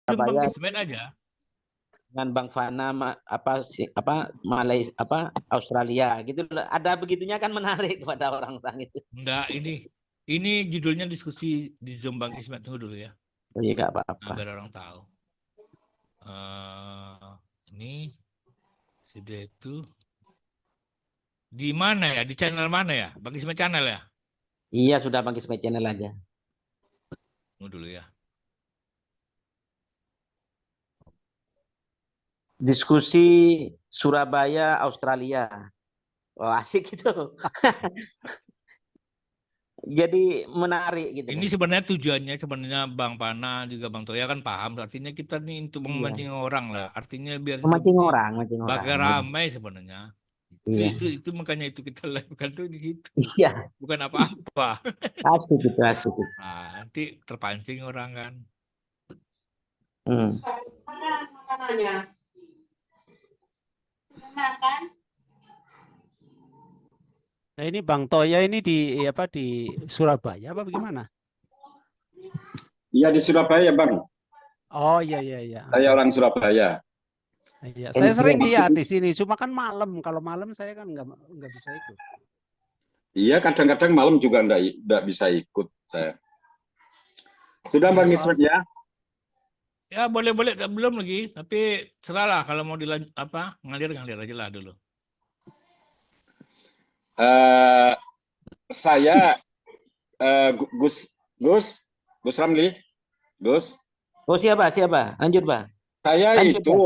Bang Surabaya Ismet aja. dengan Bang Fana Malaysia Australia gitu. Ada begitunya kan menarik kepada orang-orang itu. Enggak, ini judulnya diskusi di Zoom Bang Ismet. Tunggu dulu ya. Oh iya, nggak Nah, apa-apa. biar orang tahu. Ini sudah itu di mana ya? Di channel mana ya? Bang Ismet channel ya? Iya, sudah pakai Smart Channel aja. Tunggu dulu ya. Diskusi Surabaya Australia. Oh, asik itu. Jadi menarik gitu Ini kan. sebenarnya tujuannya sebenarnya Bang Pana juga Bang Toya kan paham. Artinya kita nih untuk Iya. memancing orang lah. Artinya biar Memancing lebih orang, mancing orang. bakal ramai sebenarnya. Iya. Itu makanya itu kita lakukan tuh gitu. Iya, Bukan apa-apa. asik itu, asik itu. Nah, nanti terpancing orang kan. Hmm. Makanannya. Makan. Nah ini Bang Toya ini di Surabaya apa bagaimana? Iya di Surabaya, Bang. Oh iya iya iya. Saya orang Surabaya. Iya, saya sering lihat di sini. Cuma kan malam. Kalau malam saya kan nggak bisa ikut. Iya, kadang-kadang malam juga enggak bisa ikut saya. Sudah, Iya, Bang Ismet ya? Ya boleh-boleh, belum lagi. Tapi seralah kalau mau ngalir aja lah dulu. Saya Gus Ramli. Gus. Oh, siapa? Lanjut, Pak. Saya Lanjut, itu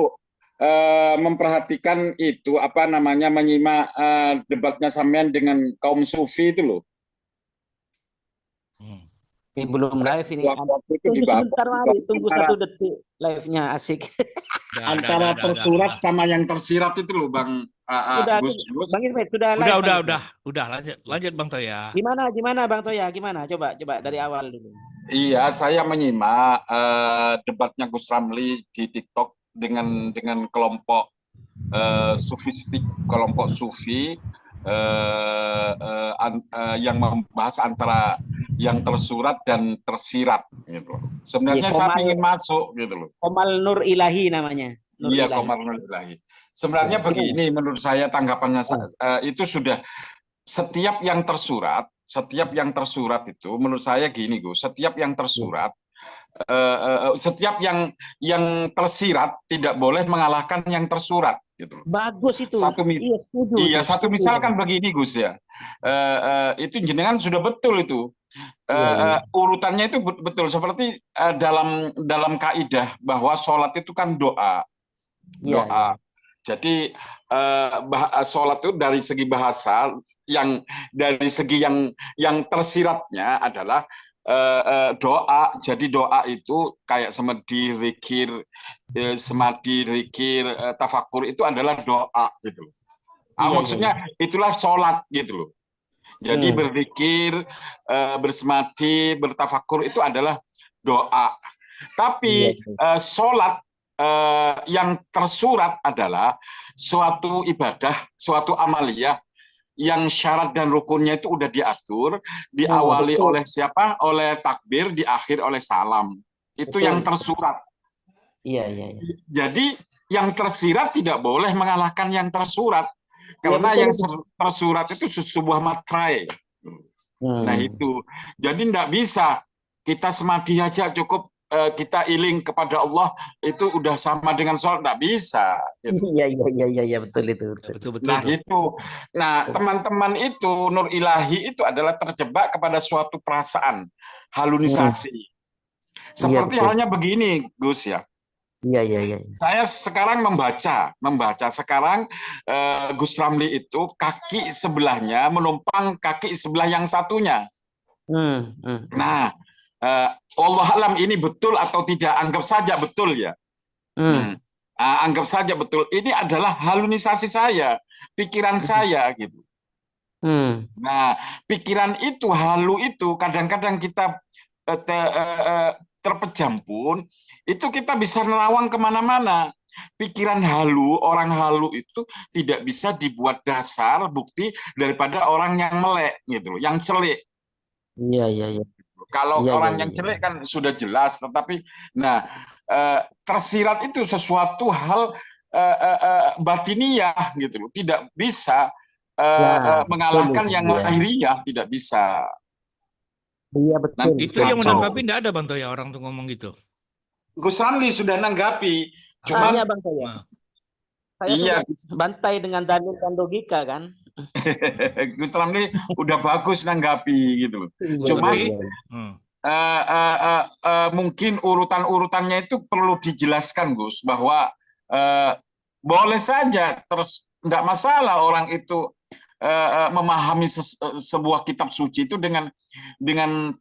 memperhatikan itu apa namanya menyimak debatnya sampean dengan kaum sufi itu loh. Ini belum live ini. Waktu itu Tunggu dibahas sebentar, Mari. Tunggu 1 detik. Live-nya asik. antara tersurat sama yang tersirat itu loh, Bang Gus. Bang Ismet sudah live. Udah lanjut Bang Toya. Gimana Bang Toya? Gimana? Coba dari awal dulu. Iya, saya menyimak debatnya Gus Ramli di TikTok dengan kelompok sufistik, kelompok sufi yang membahas antara yang tersurat dan tersirat gitu. Sebenarnya saya ingin masuk gitu loh. Komal Nur Ilahi namanya. Iya, Komal Nur Ilahi. Sebenarnya begini menurut saya tanggapannya itu sudah setiap yang tersurat itu menurut saya gini Gus, setiap yang tersurat setiap yang tersirat tidak boleh mengalahkan yang tersurat gitu. Bagus itu. Satu misalkan begini Gus ya. Itu jenengan sudah betul itu. Urutannya itu betul seperti dalam kaidah bahwa sholat itu kan doa. Jadi sholat itu dari segi bahasa dari segi yang tersiratnya adalah doa. Jadi doa itu kayak semedi, zikir, tafakur itu adalah doa gitu loh. Maksudnya itulah sholat gitu loh. Jadi berzikir, bersemadi, bertafakur itu adalah doa. Tapi sholat yang tersurat adalah suatu ibadah, suatu amaliyah yang syarat dan rukunnya itu udah diatur, diawali oleh siapa? Oleh takbir, diakhir oleh salam. Itu yang tersurat. Iya. Jadi yang tersirat tidak boleh mengalahkan yang tersurat. Karena yang tersurat itu sebuah matrai. Nah itu. Jadi tidak bisa kita semadi aja cukup kita iling kepada Allah itu udah sama dengan sholat, nggak bisa. Gitu. Iya betul itu. Nah itu, teman-teman itu Nur Ilahi itu adalah terjebak kepada suatu perasaan halunisasi. Seperti halnya begini, Gus ya. Iya. Saya sekarang membaca sekarang Gus Ramli itu kaki sebelahnya menumpang kaki sebelah yang satunya. Nah. Allah alam ini betul atau tidak, anggap saja betul ya. Anggap saja betul. Ini adalah halunisasi saya, pikiran saya gitu. Nah, pikiran itu, halu itu kadang-kadang kita terpejam pun, itu kita bisa nerawang kemana-mana. Pikiran halu, orang halu itu tidak bisa dibuat dasar bukti daripada orang yang melek gitu loh, yang celik. Iya. Kalau orang yang jelek kan sudah jelas, tetapi tersirat itu sesuatu hal batiniah gitu loh, tidak bisa mengalahkan betul, yang iya. lahiriah, tidak bisa. Iya betul. Nanti Itu yang kacau. menanggapi enggak ada Bang Toya orang tuh ngomong gitu. Gus Ramli sudah nanggapi, cuman Hanya Bang Toya. Nah, Saya iya, sudah bantai dengan dalil dan logika kan. Gus Ramli udah bagus nanggapi gitu loh. Cuman hmm. mungkin urutan-urutannya itu perlu dijelaskan, Gus, bahwa boleh saja terus tidak masalah orang itu memahami sebuah kitab suci itu dengan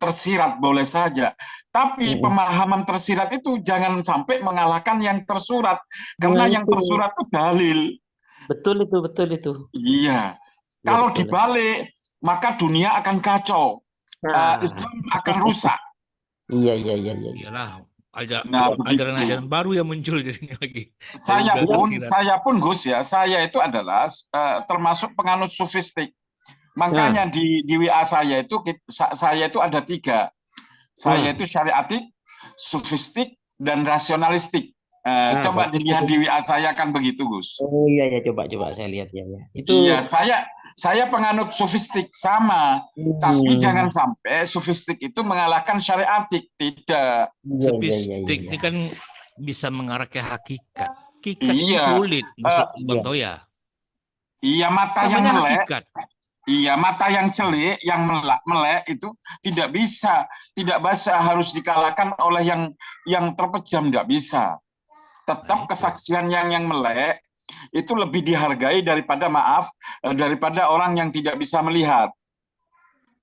tersirat, boleh saja. Tapi pemahaman tersirat itu jangan sampai mengalahkan yang tersurat, karena Nah, yang itu. tersurat itu dalil. Betul itu. Iya. Ya, Kalau betul. dibalik, maka dunia akan kacau. Nah, Islam akan rusak. iya. Iyalah, Nah, begitu. ajaran-ajaran baru yang muncul jadinya lagi. Saya Daripada pun, tersirat. Gus ya, saya itu adalah termasuk penganut sufistik. Makanya di WA saya itu ada 3. Saya itu syariatik, sufistik, dan rasionalistik. Coba dilihat di WA saya kan begitu, Gus. Oh iya coba saya lihat ya. Itu Iya, saya penganut sufistik sama, tapi jangan sampai sufistik itu mengalahkan syariatik, tidak. Sufistik ini kan bisa mengarah ke hakikat. Hakikat ini Iya. sulit, Bang Toya. Iya, mata yang Namanya melek. hakikat. Iya, mata yang celik, yang melek itu tidak bisa harus dikalahkan oleh yang terpejam, tidak bisa. Tetap kesaksian yang melek itu lebih dihargai daripada daripada orang yang tidak bisa melihat.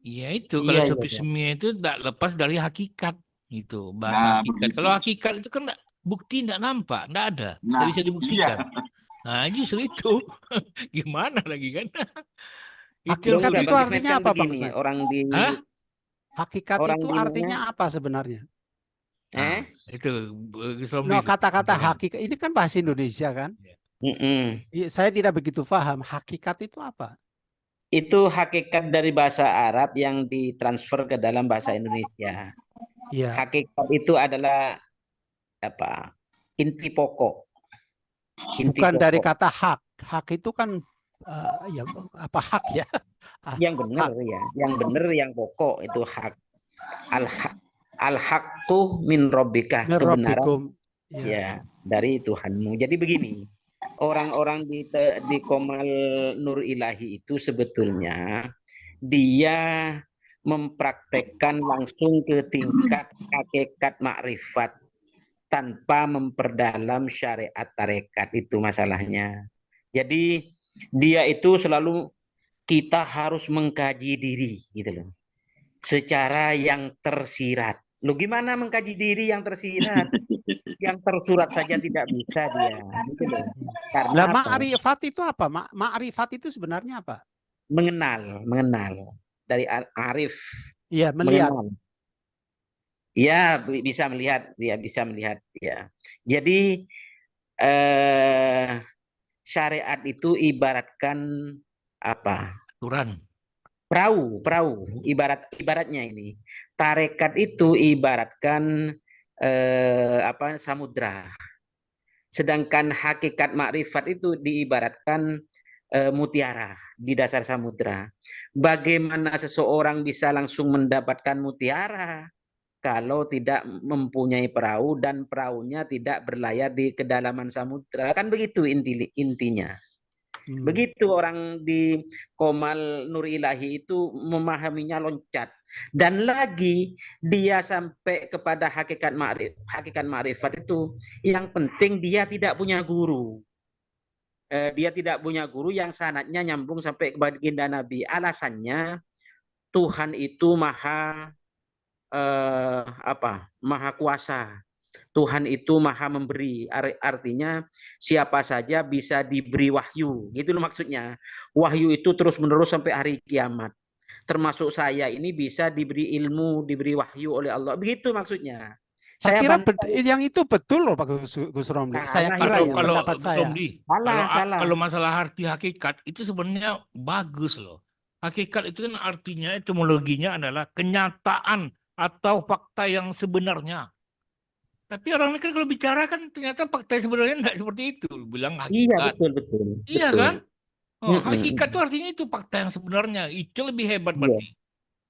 Iya itu, kalau sufisme itu tidak lepas dari hakikat. Itu bahasa hakikat. Begitu. Kalau hakikat itu kan bukti tidak nampak, tidak ada, tidak Nah, bisa dibuktikan. Nah, justru itu gimana lagi kan? Hakikat Enggak, itu Bang artinya Ismet kan apa, Bang begini, Ismet? orang di Hakikat orang itu di mana? artinya apa sebenarnya? Itu No, kata-kata hakikat ini kan bahasa Indonesia kan? Saya tidak begitu paham. Hakikat itu apa? Itu hakikat dari bahasa Arab yang ditransfer ke dalam bahasa Indonesia. Iya. Hakikat itu adalah apa? Inti pokok. Bukan dari kata hak. Hak itu kan ya apa hak ya? Yang benar ya, yang benar yang pokok itu hak. Al-haqqu min rabbika, kebenaran ya dari Tuhanmu. Jadi begini, orang-orang di Qomal Nur Ilahi itu sebetulnya dia mempraktekkan langsung ke tingkat hakikat makrifat tanpa memperdalam syariat tarekat, itu masalahnya. Jadi dia itu selalu kita harus mengkaji diri gitu loh, secara yang tersirat. Lo gimana mengkaji diri yang tersirat? Yang tersurat saja tidak bisa dia. Gitu loh. Karena ma'rifat itu apa? Ma'rifat itu sebenarnya apa? Mengenal. Dari arif. Iya, melihat. Iya, bisa melihat. Dia bisa melihat. Ya. Jadi syariat itu ibaratkan apa? Aturan. Perahu. Ibaratnya ini. Tarekat itu ibaratkan samudra. Sedangkan hakikat makrifat itu diibaratkan mutiara di dasar samudra. Bagaimana seseorang bisa langsung mendapatkan mutiara kalau tidak mempunyai perahu dan perahunya tidak berlayar di kedalaman samudra? Kan begitu intinya. Begitu orang di Qomal Nur Ilahi itu memahaminya loncat. Dan lagi dia sampai kepada hakikat ma'rifat itu, yang penting dia tidak punya guru. Dia tidak punya guru yang sanadnya nyambung sampai ke baginda Nabi. Alasannya Tuhan itu maha kuasa. Tuhan itu maha memberi, artinya siapa saja bisa diberi wahyu, gitu loh maksudnya. Wahyu itu terus menerus sampai hari kiamat. Termasuk saya ini bisa diberi ilmu, diberi wahyu oleh Allah, begitu maksudnya. Saya kira yang itu betul loh Pak Gus Romli. Saya kira pendapat saya. Kalau masalah arti hakikat itu sebenarnya bagus loh. Hakikat itu kan artinya, etimologinya adalah kenyataan atau fakta yang sebenarnya. Tapi orang ini kan kalau bicara kan ternyata fakta sebenarnya enggak seperti itu. Bilang Iya, hakikat. betul. Iya Betul. kan? Oh, Mm-mm. hakikat itu artinya itu fakta yang sebenarnya. Itu lebih hebat Iya. berarti.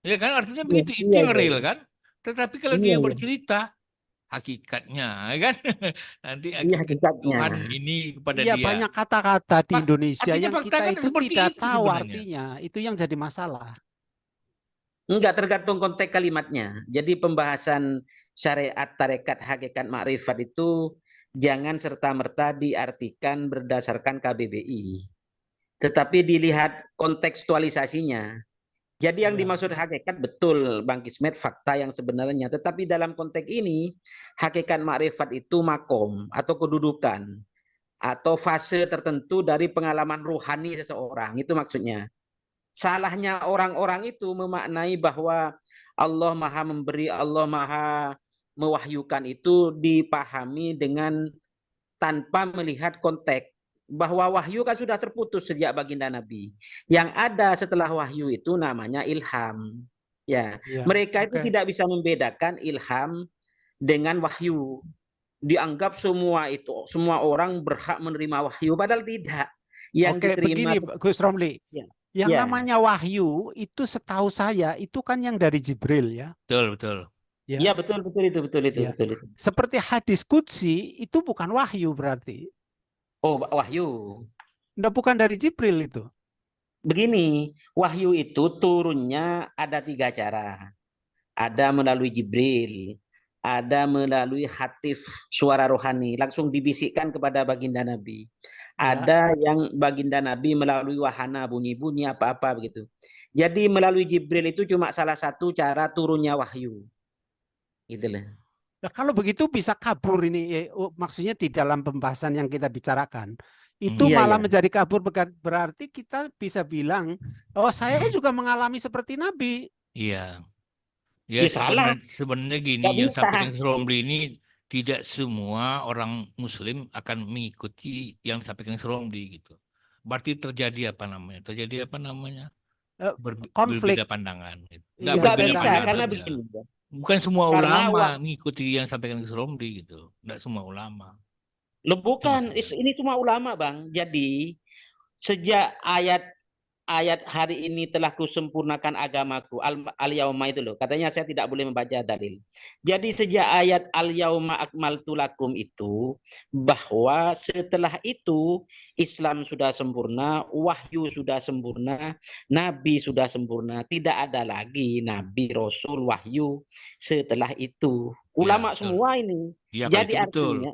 Ya kan? Artinya Iya, begitu. Itu iya, yang iya. real kan? Tetapi kalau Iya, dia iya. bercerita hakikatnya, ya kan? Nanti Iya, hakikat hakikatnya. Tuhan ini kepada Iya, dia. banyak kata-kata di Indonesia Artinya yang fakta kita kan itu seperti tidak itu tahu sebenarnya. artinya. Itu yang jadi masalah. Enggak, tergantung konteks kalimatnya. Jadi pembahasan syariat, tarekat, hakikat, makrifat itu jangan serta-merta diartikan berdasarkan KBBI. Tetapi dilihat kontekstualisasinya. Jadi yang Ya. dimaksud hakikat betul Bang Kismet, fakta yang sebenarnya. Tetapi dalam konteks ini hakikat makrifat itu makom atau kedudukan atau fase tertentu dari pengalaman ruhani seseorang. Itu maksudnya. Salahnya orang-orang itu memaknai bahwa Allah Maha memberi, Allah Maha mewahyukan itu dipahami dengan tanpa melihat konteks. Bahwa wahyu kan sudah terputus sejak baginda Nabi. Yang ada setelah wahyu itu namanya ilham. Ya, Ya, mereka itu oke. tidak bisa membedakan ilham dengan wahyu. Dianggap semua orang berhak menerima wahyu, padahal tidak. Yang Oke, diterima, begini Gus Romli. ya, Yang ya. namanya wahyu itu setahu saya itu kan yang dari Jibril ya. Betul, betul. Ya. Iya, betul itu. Ya. Seperti hadis qudsi itu bukan wahyu berarti. Oh, wahyu. Nggak, bukan dari Jibril itu. Begini, wahyu itu turunnya ada 3 cara. Ada melalui Jibril, ada melalui khatif suara rohani, langsung dibisikkan kepada baginda Nabi. Ya. Ada yang baginda Nabi melalui wahana, bunyi-bunyi apa-apa begitu. Jadi melalui Jibril itu cuma salah satu cara turunnya wahyu. Itulah. Nah, kalau begitu bisa kabur ini, maksudnya di dalam pembahasan yang kita bicarakan. Itu Iya, malah iya. menjadi kabur, berarti kita bisa bilang, oh saya juga mengalami seperti Nabi. Iya. Ya, Ya salah. sebenarnya gini, Nggak yang bisa. sampaikan Romli ini tidak semua orang Muslim akan mengikuti yang disampaikan Romli gitu. Berarti terjadi apa namanya? Konflik. Berbeda pandangan. Gitu. Iya, Nggak berbeda bisa, pandangan karena aja. begini. Bukan semua Karena ulama mengikuti yang disampaikan Romli gitu. Nggak semua ulama. Loh, bukan, maksudnya. ini cuma ulama, Bang. Jadi sejak ayat hari ini telah kusempurnakan agamaku, al-yauma itu loh. Katanya saya tidak boleh membaca dalil. Jadi sejak ayat al-yauma akmaltu lakum itu, bahwa setelah itu Islam sudah sempurna, wahyu sudah sempurna, nabi sudah sempurna, tidak ada lagi nabi, rasul, wahyu setelah itu. Ulama Ya, semua ini. Ya, Jadi itu betul. artinya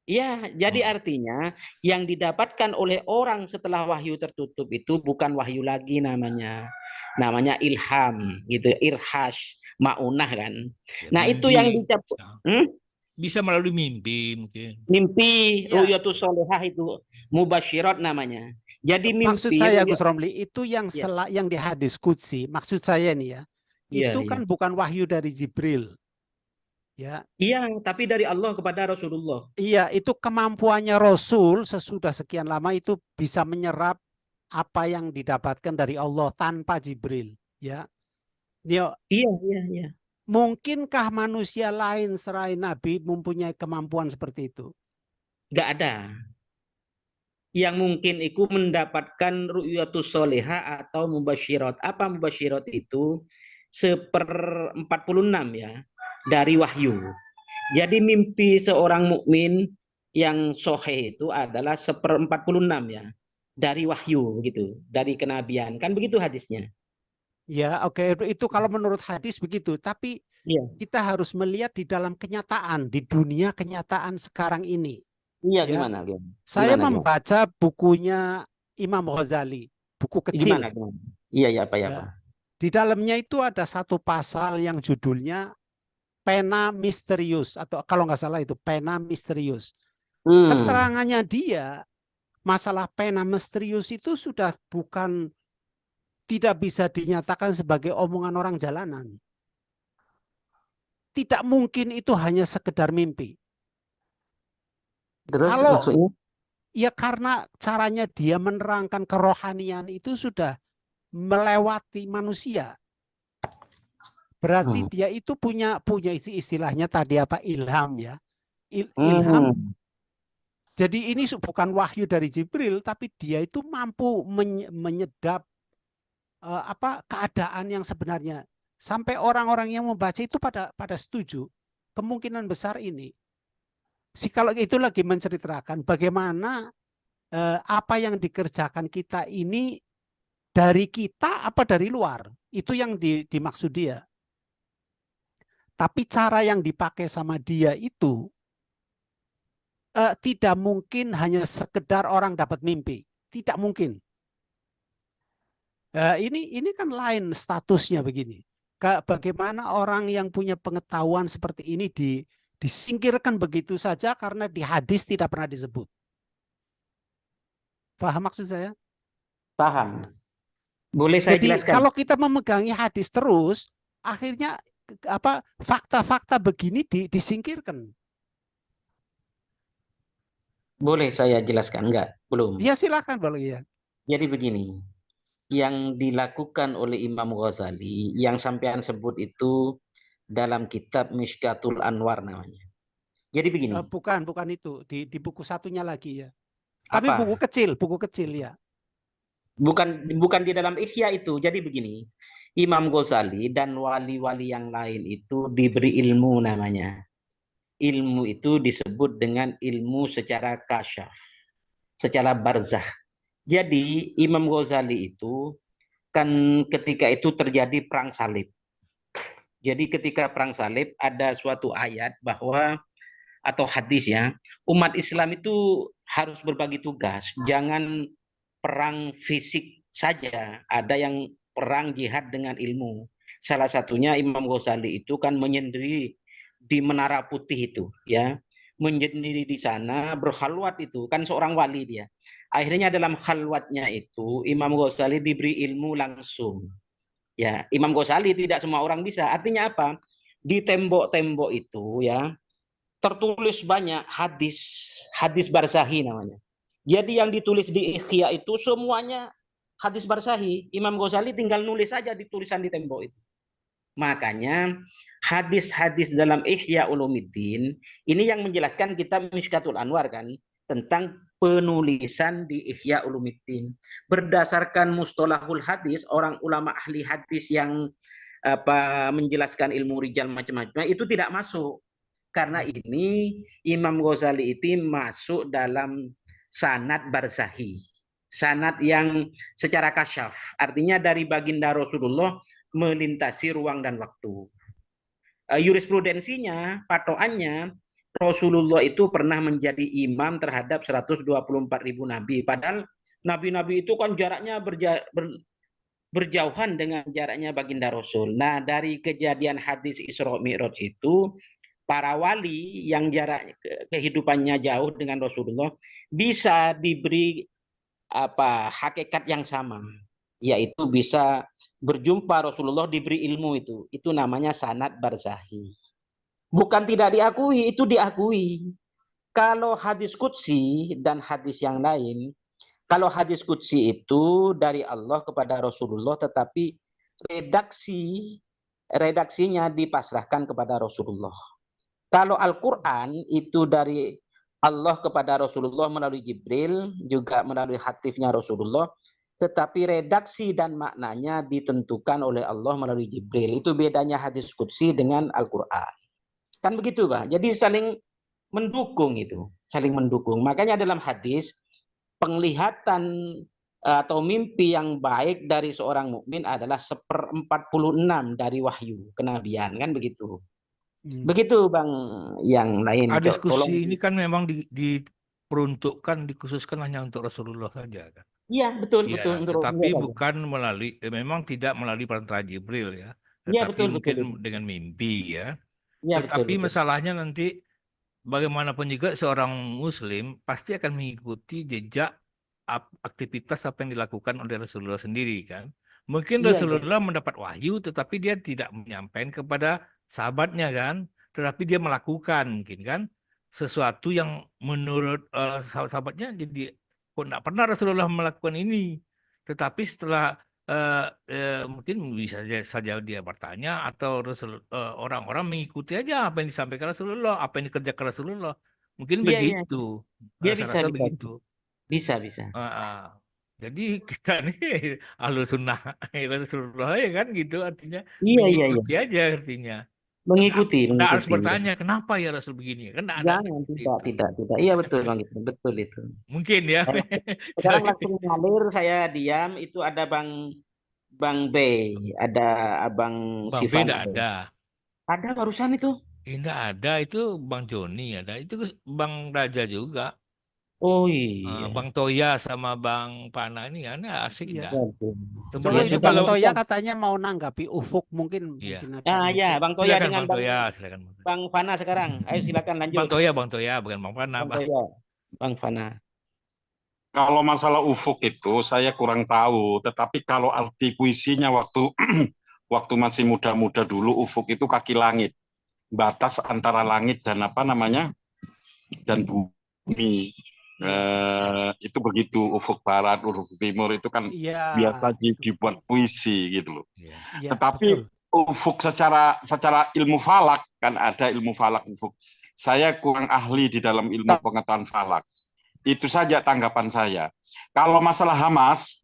ya, jadi artinya yang didapatkan oleh orang setelah wahyu tertutup itu bukan wahyu lagi namanya. Namanya ilham gitu, irhash, maunah kan. Ya, Nah, mimpi. itu yang dicap Bisa melalui mimpi mungkin. mimpi, Ya. ru'yatus sholihah itu mubasyirat namanya. Jadi mimpi, maksud saya Gus Romli itu yang Ya. yang di hadis qudsi, maksud saya nih ya. Iya, Itu iya. kan bukan wahyu dari Jibril. Ya. Iya, tapi dari Allah kepada Rasulullah. Iya, itu kemampuannya Rasul sesudah sekian lama itu bisa menyerap apa yang didapatkan dari Allah tanpa Jibril. Ya. Nio, Iya. mungkinkah manusia lain selain Nabi mempunyai kemampuan seperti itu? Nggak ada. Yang mungkin itu mendapatkan ru'yatus sholihah atau mubasyirat. Apa mubasyirat itu? 1/46 ya dari wahyu. Jadi mimpi seorang mukmin yang soheh itu adalah 1/46 ya dari wahyu gitu, dari kenabian. Kan begitu hadisnya. Ya, oke, itu kalau menurut hadis begitu. Tapi Iya. kita harus melihat di dalam kenyataan, di dunia kenyataan sekarang ini. Iya, Ya. gimana? Saya Gimana? membaca bukunya Imam Ghazali, buku kecil. Gimana? Iya, apa ya, Ya. Pak? Di dalamnya itu ada satu pasal yang judulnya Pena Misterius, atau kalau nggak salah itu Pena Misterius. Keterangannya dia, masalah pena misterius itu sudah bukan, tidak bisa dinyatakan sebagai omongan orang jalanan. Tidak mungkin itu hanya sekedar mimpi. Terus Kalau maksudnya? ya karena caranya dia menerangkan kerohanian itu sudah melewati manusia. Berarti dia itu punya istilahnya tadi apa, ilham ya. ilham. Hmm. Jadi ini bukan wahyu dari Jibril, tapi dia itu mampu menyedap keadaan yang sebenarnya. Sampai orang-orang yang membaca itu pada setuju. Kemungkinan besar ini. Kalau itu lagi menceritakan bagaimana apa yang dikerjakan kita ini dari kita apa dari luar. Itu yang dimaksud dia. Tapi cara yang dipakai sama dia itu tidak mungkin hanya sekedar orang dapat mimpi. Tidak mungkin. Ini kan lain statusnya begini. Bagaimana orang yang punya pengetahuan seperti ini disingkirkan begitu saja karena di hadis tidak pernah disebut. Paham maksud saya? Paham. Boleh saya Jadi jelaskan? kalau kita memegangi hadis terus, akhirnya fakta-fakta begini disingkirkan. Boleh saya jelaskan? Enggak, belum. Ya silakan boleh ya. Jadi begini, yang dilakukan oleh Imam Ghazali, yang sampean sebut itu dalam kitab Mishkatul Anwar namanya. Jadi begini. Bukan itu. Di buku satunya lagi ya. Tapi Apa? buku kecil ya. Bukan di dalam Ihya itu. Jadi begini, Imam Ghazali dan wali-wali yang lain itu diberi ilmu namanya. Ilmu itu disebut dengan ilmu secara kasyaf, secara barzah. Jadi Imam Ghazali itu kan ketika itu terjadi perang salib. Jadi ketika perang salib ada suatu ayat bahwa atau hadis ya, umat Islam itu harus berbagi tugas, jangan perang fisik saja, ada yang perang jihad dengan ilmu. Salah satunya Imam Ghazali itu kan menyendiri di Menara Putih itu ya, menyendiri di sana berkhalwat, itu kan seorang wali dia. Akhirnya dalam khalwatnya itu Imam Ghazali diberi ilmu langsung. Ya, Imam Ghazali tidak semua orang bisa. Artinya apa? Di tembok-tembok itu ya tertulis banyak hadis barzahi namanya. Jadi yang ditulis di Ihya itu semuanya hadis barzahi. Imam Ghazali tinggal nulis saja di tulisan di tembok itu. Makanya hadis-hadis dalam Ihya Ulumuddin ini yang menjelaskan kitab Mishkatul Anwar kan, tentang penulisan di Ihya Ulumuddin. Berdasarkan mustalahul hadis, orang ulama ahli hadis yang menjelaskan ilmu rijal macam-macam itu tidak masuk. Karena ini Imam Ghazali itu masuk dalam sanad barzahi. Sanad yang secara kasyaf. Artinya dari baginda Rasulullah melintasi ruang dan waktu. Jurisprudensinya, patokannya, Rasulullah itu pernah menjadi imam terhadap 124.000 nabi. Padahal nabi-nabi itu kan jaraknya berjauhan dengan jaraknya baginda Rasul. Nah, dari kejadian hadis Isra Mi'raj itu, para wali yang jarak kehidupannya jauh dengan Rasulullah bisa diberi hakikat yang sama, yaitu bisa berjumpa Rasulullah, diberi ilmu itu namanya sanad barzahi. Bukan tidak diakui, itu diakui. Kalau hadis qudsi dan hadis yang lain, kalau hadis qudsi itu dari Allah kepada Rasulullah, tetapi redaksinya dipasrahkan kepada Rasulullah. Kalau Al-Quran itu dari Allah kepada Rasulullah melalui Jibril, juga melalui hatifnya Rasulullah, tetapi redaksi dan maknanya ditentukan oleh Allah melalui Jibril. Itu bedanya hadis qudsi dengan Al-Quran. Kan begitu, Pak? Jadi saling mendukung itu, saling mendukung. Makanya dalam hadis, penglihatan atau mimpi yang baik dari seorang mukmin adalah 1/46 dari wahyu kenabian, kan begitu. Begitu Bang yang lain. Diskusi ini kan memang diperuntukkan, dikhususkan hanya untuk Rasulullah saja kan. Iya, betul, Ya, betul. tetapi bukan melalui, memang tidak melalui perantara Jibril ya. Iya, Tetapi betul, mungkin betul. dengan mimpi ya. Ya, Tetapi betul. masalahnya nanti bagaimanapun juga seorang Muslim pasti akan mengikuti jejak aktivitas apa yang dilakukan oleh Rasulullah sendiri kan. Mungkin Iya, Rasulullah mendapat wahyu tetapi dia tidak menyampaikan kepada sahabatnya kan. Tetapi dia melakukan mungkin kan sesuatu yang menurut sahabatnya jadi kok tidak pernah Rasulullah melakukan ini. Tetapi setelah mungkin bisa saja dia bertanya atau orang-orang mengikuti aja apa yang disampaikan Rasulullah, apa yang dikerjakan Rasulullah. Mungkin Iya, iya. begitu. Dia Saya bisa, rasa bisa, begitu. bisa. Ah, ah. Jadi kita nih Ahlus Sunnah Rasulullah ya kan gitu artinya Iya, iya. mengikuti aja artinya. Mengikuti, Nggak harus mengikuti. bertanya kenapa ya Rasul begini kan nggak ada Jangan, seperti tidak, itu. tidak. Iya, betul, Bang Gito. Betul itu. Mungkin ya. Sekarang langsung ngalir, saya diam. Itu ada Bang B, ada Abang Bang B nggak Sivanto. ada. Ada barusan itu. Nggak ada itu Bang Joni ada itu Bang Raja juga. Oh iya. Bang Toya sama Bang Pana ini asik Iya. nggak? Waduh. Coba Sebelumnya itu Bang kalau Toya katanya mau nanggapi ufuk mungkin Iya. ada Ah ya, ufuk. Bang Toya Silakan dengan Bang Toya, silakan Bang Toya. Bang Fana sekarang. Ayo silakan lanjut. Bang Toya bukan Bang Pana, Bang Bang. Toya, Bang Fana. Kalau masalah ufuk itu saya kurang tahu, tetapi kalau arti puisinya waktu waktu masih muda-muda dulu, ufuk itu kaki langit, batas antara langit dan apa namanya dan bumi. Itu begitu, ufuk barat, ufuk timur itu kan Iya. biasa dibuat puisi gitu loh. Iya, Tetapi betul. ufuk secara ilmu falak kan ada ilmu falak ufuk. Saya kurang ahli di dalam ilmu pengetahuan falak. Itu saja tanggapan saya. Kalau masalah Hamas,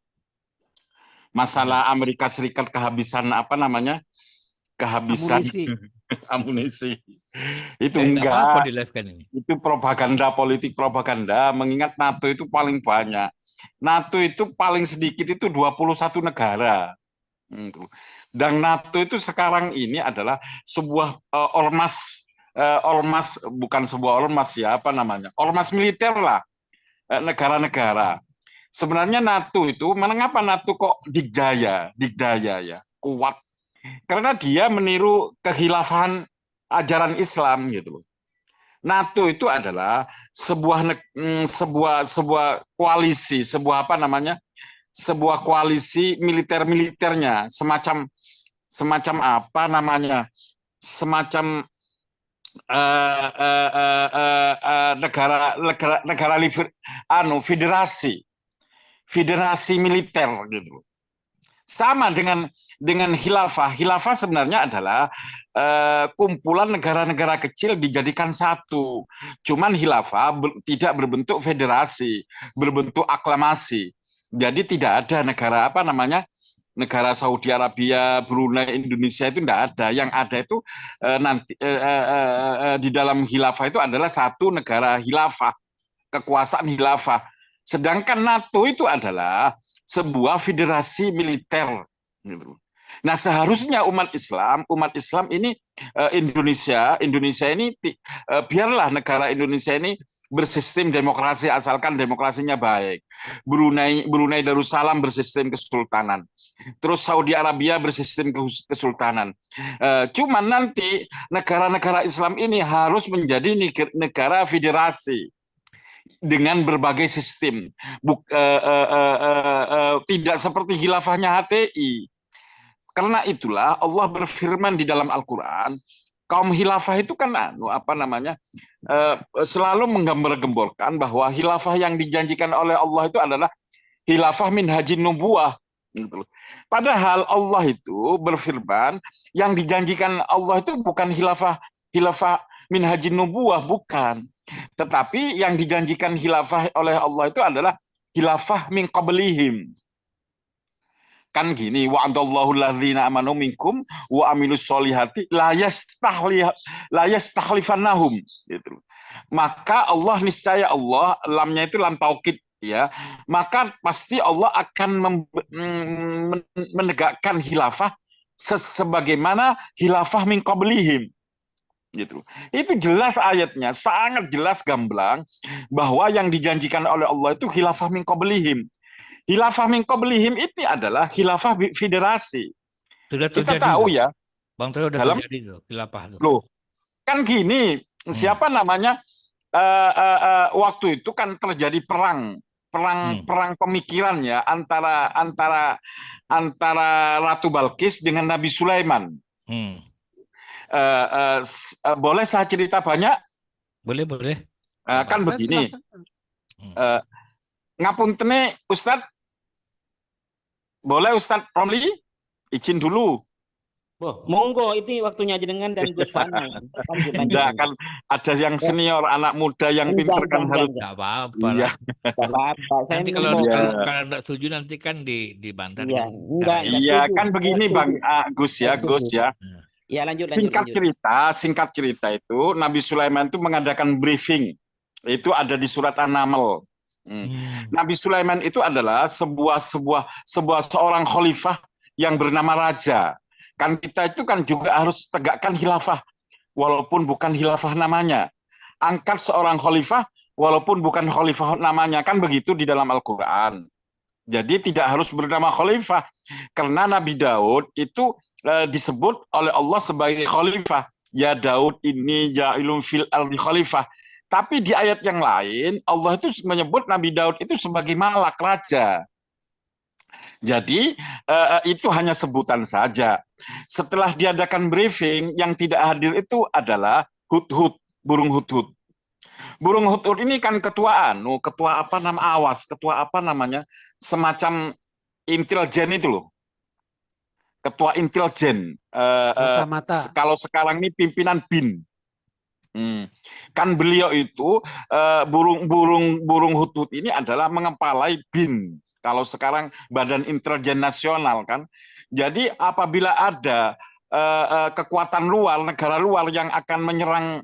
masalah Amerika Serikat kehabisan apa namanya? Kehabisan amunisi. Itu Nggak apa-apa enggak. di live kan ini. Itu propaganda, politik propaganda, mengingat NATO itu paling banyak. NATO itu paling sedikit itu 21 negara. Dan NATO itu sekarang ini adalah sebuah ormas bukan sebuah ormas ya, apa namanya? Ormas militer lah. Negara-negara. Sebenarnya NATO itu, mengapa NATO kok dikdaya ya, kuat? Karena dia meniru kekhilafahan ajaran Islam gitu loh. NATO itu adalah sebuah koalisi, sebuah apa namanya? Sebuah koalisi militernya, semacam apa namanya? Semacam negara federasi militer gitu. Sama dengan khilafah. Khilafah sebenarnya adalah kumpulan negara-negara kecil dijadikan satu. Cuman khilafah tidak berbentuk federasi, berbentuk aklamasi. Jadi tidak ada negara apa namanya negara Saudi Arabia, Brunei, Indonesia itu tidak ada. Yang ada itu nanti di dalam khilafah itu adalah satu negara khilafah, kekuasaan khilafah. Sedangkan NATO itu adalah sebuah federasi militer. Nah, seharusnya umat Islam ini Indonesia ini biarlah negara Indonesia ini bersistem demokrasi asalkan demokrasinya baik. Brunei Darussalam bersistem kesultanan. Terus Saudi Arabia bersistem kesultanan. Cuman nanti negara-negara Islam ini harus menjadi negara federasi dengan berbagai sistem. Tidak seperti khilafahnya HTI. Karena itulah Allah berfirman di dalam Al-Quran, kaum khilafah itu kan selalu menggambar-gemborkan bahwa khilafah yang dijanjikan oleh Allah itu adalah khilafah min hajin nubuwah. Padahal Allah itu berfirman yang dijanjikan Allah itu bukan khilafah min hajin nubuwah, bukan. Tetapi yang dijanjikan khilafah oleh Allah itu adalah khilafah min qablihim. Kan gini, wa'adallahu alladzina amanu minkum wa amilus solihati la yastakhlifannahum gitu. Maka Allah niscaya Allah, lamnya itu lam taukid ya. Maka pasti Allah akan menegakkan khilafah sebagaimana khilafah min qablihim gitu. Itu jelas ayatnya, sangat jelas gamblang bahwa yang dijanjikan oleh Allah itu khilafah min qablihim. Khilafah min qablihim itu adalah khilafah federasi. Sudah Kita terjadi tahu tuh. ya. Bang Toyo udah terjadi tuh khilafah tuh. Loh, kan gini, siapa namanya waktu itu kan terjadi perang pemikiran ya antara Ratu Balkis dengan Nabi Sulaiman. Boleh saya cerita banyak? Boleh. Kan begini. Ngapuntene Ustadz, Boleh Ustadz Romli? Izin dulu. Oh, monggo itu waktunya jenengan dan Gus Wana. Lanjut. Enggak, kan ada yang senior, anak muda yang pinter kan harus. Nggak apa-apa Iya. lah. Nggak apa-apa. Saya Nanti kalau membawa- Iya. kalau nggak setuju nanti kan dibantah Iya, dengan enggak, caranya. Iya, setuju. kan begini Saya Bang setuju. Gus ya, Saya Gus setuju. ya. Ya, lanjut. Singkat cerita itu Nabi Sulaiman itu mengadakan briefing. Itu ada di surat An-Naml. Nabi Sulaiman itu adalah seorang khalifah yang bernama raja. Kan kita itu kan juga harus tegakkan khilafah walaupun bukan khilafah namanya. Angkat seorang khalifah walaupun bukan khalifah namanya, kan begitu di dalam Al-Qur'an. Jadi tidak harus bernama khalifah karena Nabi Daud itu disebut oleh Allah sebagai khalifah. Ya Daud ini ja'ilun fil ardi khalifah. Tapi di ayat yang lain Allah itu menyebut Nabi Daud itu sebagai malak, raja. Jadi itu hanya sebutan saja. Setelah diadakan briefing, yang tidak hadir itu adalah hudhud, burung hudhud. Burung hudhud ini kan ketua apa nama Awas, ketua apa namanya, semacam intelijen itu loh. Ketua intelijen. Mata-mata. Kalau sekarang ini pimpinan BIN. Kan beliau itu burung hudhud ini adalah mengepalai BIN. Kalau sekarang Badan Intelijen Nasional kan. Jadi apabila ada kekuatan luar, negara luar yang akan menyerang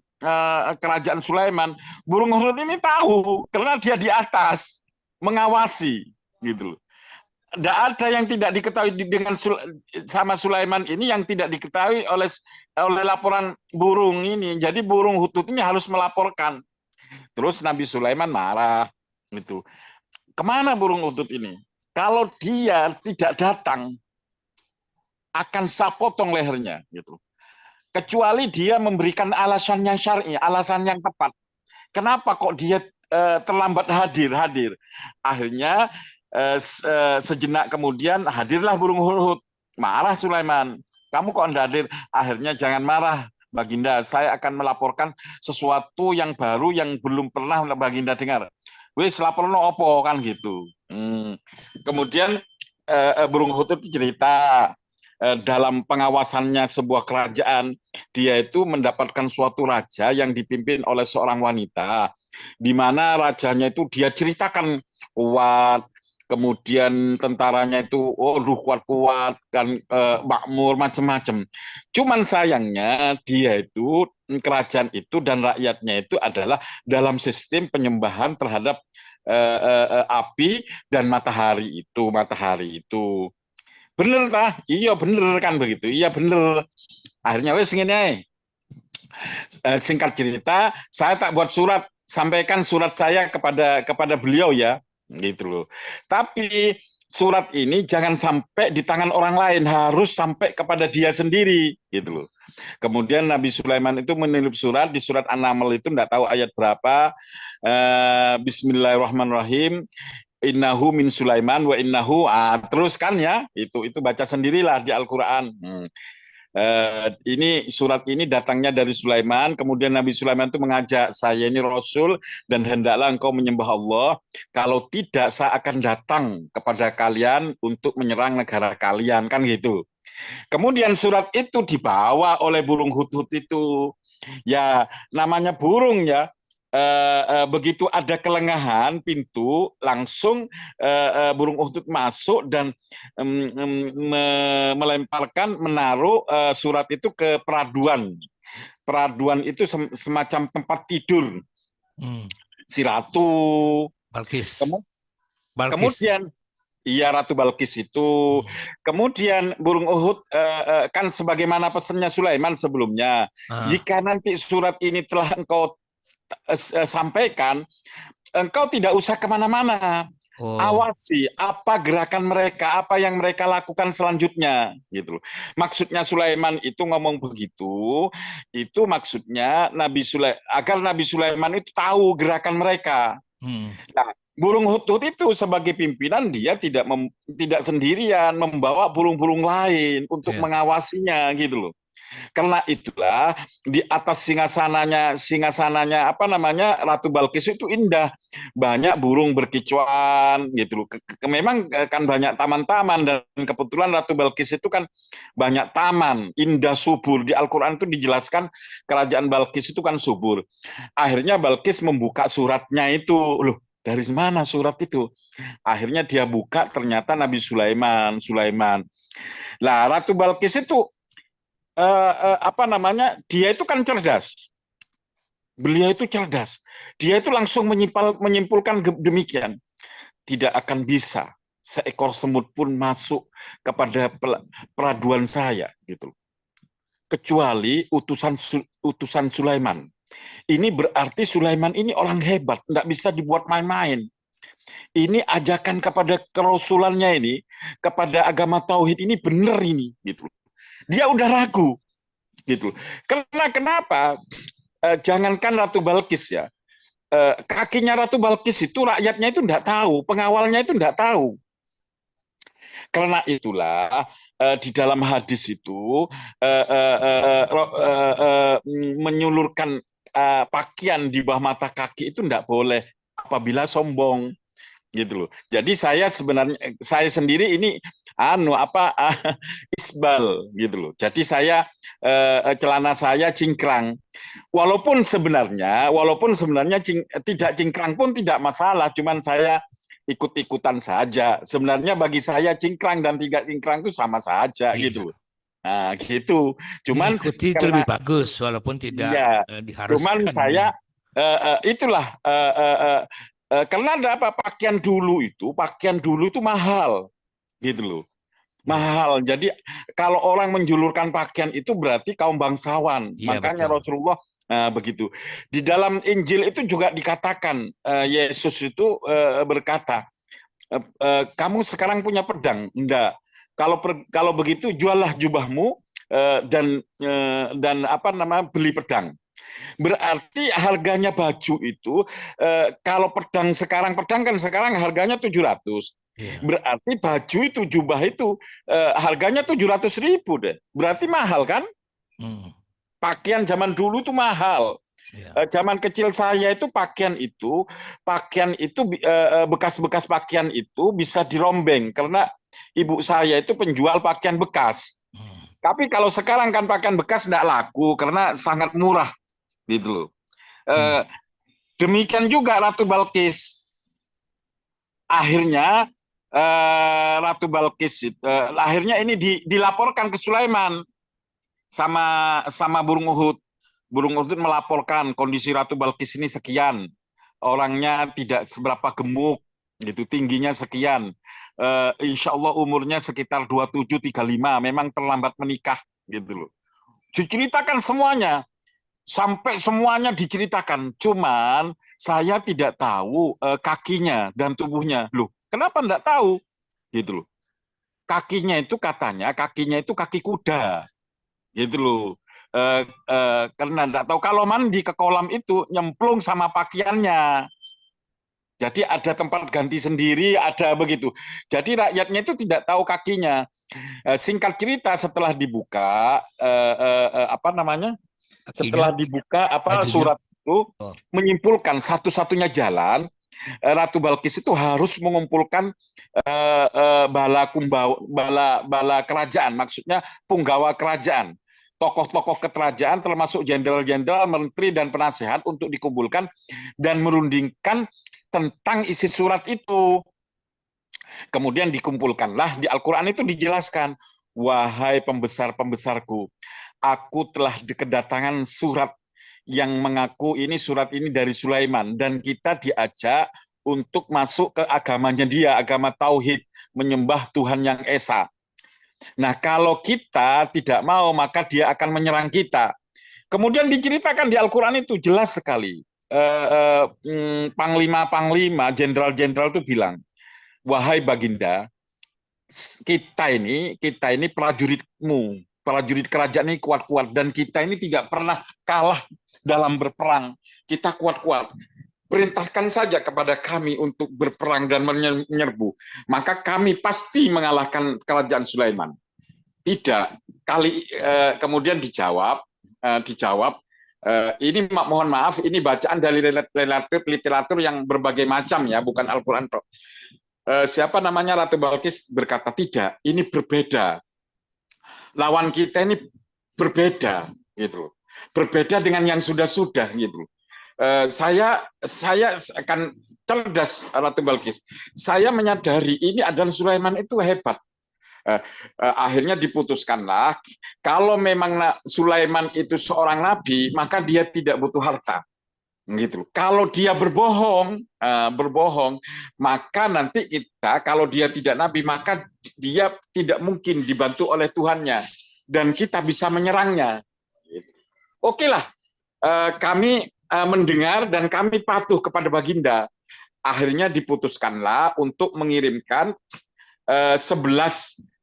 kerajaan Sulaiman, burung hudhud ini tahu karena dia di atas mengawasi gitu loh. Tidak ada yang tidak diketahui dengan sama Sulaiman ini yang tidak diketahui oleh laporan burung ini. Jadi burung hudhud ini harus melaporkan. Terus Nabi Sulaiman marah gitu. Kemana burung hudhud ini? Kalau dia tidak datang, akan saya potong lehernya, gitu. Kecuali dia memberikan alasan yang syar'i, alasan yang tepat. Kenapa kok dia terlambat hadir? Akhirnya sejenak kemudian hadirlah burung hudhud. Marah Sulaiman. Kamu kok tidak hadir? Akhirnya jangan marah, Baginda. Saya akan melaporkan sesuatu yang baru yang belum pernah Baginda dengar. Wis laporno opo kan gitu. Kemudian burung hudhud itu cerita dalam pengawasannya sebuah kerajaan, dia itu mendapatkan suatu raja yang dipimpin oleh seorang wanita, di mana rajanya itu dia ceritakan kuat, kemudian tentaranya itu kuat kan, makmur macam-macam. Cuman sayangnya dia itu kerajaan itu dan rakyatnya itu adalah dalam sistem penyembahan terhadap api dan matahari itu. Bener tah? Iya bener kan begitu. Iya bener. Akhirnya wes ngene. Singkat cerita, saya tak buat surat, sampaikan surat saya kepada beliau ya, gitu loh. Tapi surat ini jangan sampai di tangan orang lain, harus sampai kepada dia sendiri, gitu loh. Kemudian Nabi Sulaiman itu menulis surat di surat An-Naml itu enggak tahu ayat berapa. Bismillahirrahmanirrahim. Innahu min Sulaiman wa innahu, terus kan ya, itu baca sendirilah di Al-Qur'an. Ini surat ini datangnya dari Sulaiman, kemudian Nabi Sulaiman itu mengajak, saya ini Rasul dan hendaklah engkau menyembah Allah, kalau tidak saya akan datang kepada kalian untuk menyerang negara kalian, kan gitu. Kemudian surat itu dibawa oleh burung hudhud itu, ya namanya burung ya. Begitu ada kelengahan pintu, langsung burung hudhud masuk dan menaruh surat itu ke peraduan. Peraduan itu semacam tempat tidur si Ratu Balkis. Kemudian iya, Ratu Balkis itu. Kemudian burung hudhud kan sebagaimana pesannya Sulaiman sebelumnya, jika nanti surat ini telah engkau sampaikan, engkau tidak usah kemana-mana. Awasi apa gerakan mereka, apa yang mereka lakukan selanjutnya, gitu. Maksudnya Sulaiman itu ngomong begitu, itu maksudnya agar Nabi Sulaiman itu tahu gerakan mereka. Nah, burung hudhud itu sebagai pimpinan dia tidak sendirian, membawa burung-burung lain untuk mengawasinya, gitu loh. Karena itulah di atas singgasananya apa namanya Ratu Balkis itu indah, banyak burung berkicauan gitu loh. Memang kan banyak taman-taman, dan kebetulan Ratu Balkis itu kan banyak taman, indah, subur. Di Al-Qur'an itu dijelaskan kerajaan Balkis itu kan subur. Akhirnya Balkis membuka suratnya itu, loh dari mana surat itu? Akhirnya dia buka, ternyata Nabi Sulaiman. Lah Ratu Balkis itu apa namanya, dia itu kan cerdas. Beliau itu cerdas. Dia itu langsung menyimpulkan demikian. Tidak akan bisa seekor semut pun masuk kepada peraduan saya gitu. Kecuali utusan Sulaiman. Ini berarti Sulaiman ini orang hebat, tidak bisa dibuat main-main. Ini ajakan kepada kerasulannya ini, kepada agama tauhid ini benar ini gitu. Dia udah ragu gitu. Karena kenapa? Jangankan Ratu Balkis ya, kakinya Ratu Balkis itu rakyatnya itu enggak tahu, pengawalnya itu enggak tahu. Karena itulah di dalam hadis itu menyulurkan pakaian di bawah mata kaki itu enggak boleh apabila sombong gitu loh. Jadi saya sendiri ini isbal gitu loh. Jadi saya celana saya cingkrang. Walaupun sebenarnya tidak cingkrang pun tidak masalah, cuman saya ikut-ikutan saja. Sebenarnya bagi saya cingkrang dan tidak cingkrang itu sama saja gitu loh. Nah, gitu. Cuman ikuti itu lebih bagus walaupun tidak diharuskan. Cuman saya itulah karena ada apa, pakaian dulu itu mahal gitu loh, mahal. Jadi kalau orang menjulurkan pakaian itu berarti kaum bangsawan. Makanya betul. Rasulullah begitu. Di dalam Injil itu juga dikatakan Yesus itu berkata, kamu sekarang punya pedang? Enggak. Kalau begitu juallah jubahmu dan apa namanya, beli pedang. Berarti harganya baju itu kalau pedang kan sekarang harganya 700. Berarti baju itu, jubah itu harganya 700.000 deh. Berarti mahal kan? Pakaian zaman dulu itu mahal. Zaman kecil saya itu pakaian itu bekas-bekas pakaian itu bisa dirombeng karena ibu saya itu penjual pakaian bekas. Tapi kalau sekarang kan pakaian bekas tidak laku karena sangat murah. Gitu loh. Demikian juga Ratu Balkis. Akhirnya Ratu Balkis akhirnya ini dilaporkan ke Sulaiman sama burung Uhud. Burung Uhud melaporkan kondisi Ratu Balkis ini sekian, orangnya tidak seberapa gemuk, gitu, tingginya sekian, insya Allah umurnya sekitar 27-35, memang terlambat menikah, gitu loh. Diceritakan semuanya. Sampai semuanya diceritakan, cuman saya tidak tahu kakinya dan tubuhnya. Loh, kenapa enggak tahu? Gitu loh. Kakinya itu katanya kaki kuda. Gitu loh. Karena enggak tahu, kalau mandi ke kolam itu nyemplung sama pakaiannya. Jadi ada tempat ganti sendiri, ada begitu. Jadi rakyatnya itu tidak tahu kakinya. Singkat cerita, setelah dibuka apa namanya? Setelah dibuka surat itu menyimpulkan satu-satunya jalan Ratu Balkis itu harus mengumpulkan bala kerajaan, maksudnya punggawa kerajaan, tokoh-tokoh kerajaan termasuk jenderal-jenderal, menteri dan penasehat untuk dikumpulkan dan merundingkan tentang isi surat itu. Kemudian dikumpulkanlah. Di Al-Qur'an itu dijelaskan, wahai pembesar-pembesarku, aku telah kedatangan surat yang mengaku surat ini dari Sulaiman, dan kita diajak untuk masuk ke agamanya dia, agama tauhid, menyembah Tuhan yang esa. Nah, kalau kita tidak mau, maka dia akan menyerang kita. Kemudian diceritakan di Al-Qur'an itu jelas sekali. Panglima-panglima, jenderal-jenderal itu bilang, wahai Baginda, kita ini prajuritmu, prajurit kerajaan ini kuat-kuat, dan kita ini tidak pernah kalah dalam berperang. Kita kuat-kuat. Perintahkan saja kepada kami untuk berperang dan menyerbu. Maka kami pasti mengalahkan kerajaan Sulaiman. tidak. Kemudian dijawab, ini mohon maaf, ini bacaan dari literatur yang berbagai macam ya, bukan Al-Quran. Siapa namanya Ratu Balkis berkata tidak, ini berbeda. Lawan kita ini berbeda, gitu. Berbeda dengan yang sudah-sudah, gitu. Saya akan cerdas, Ratu Balkis. Saya menyadari ini adalah Sulaiman itu hebat. Akhirnya diputuskanlah kalau memang Sulaiman itu seorang nabi, maka dia tidak butuh harta. Gitu. Kalau dia berbohong, maka nanti kita, kalau dia tidak nabi, maka dia tidak mungkin dibantu oleh Tuhannya dan kita bisa menyerangnya. Gitu. Oke lah, kami mendengar dan kami patuh kepada Baginda. Akhirnya diputuskanlah untuk mengirimkan 11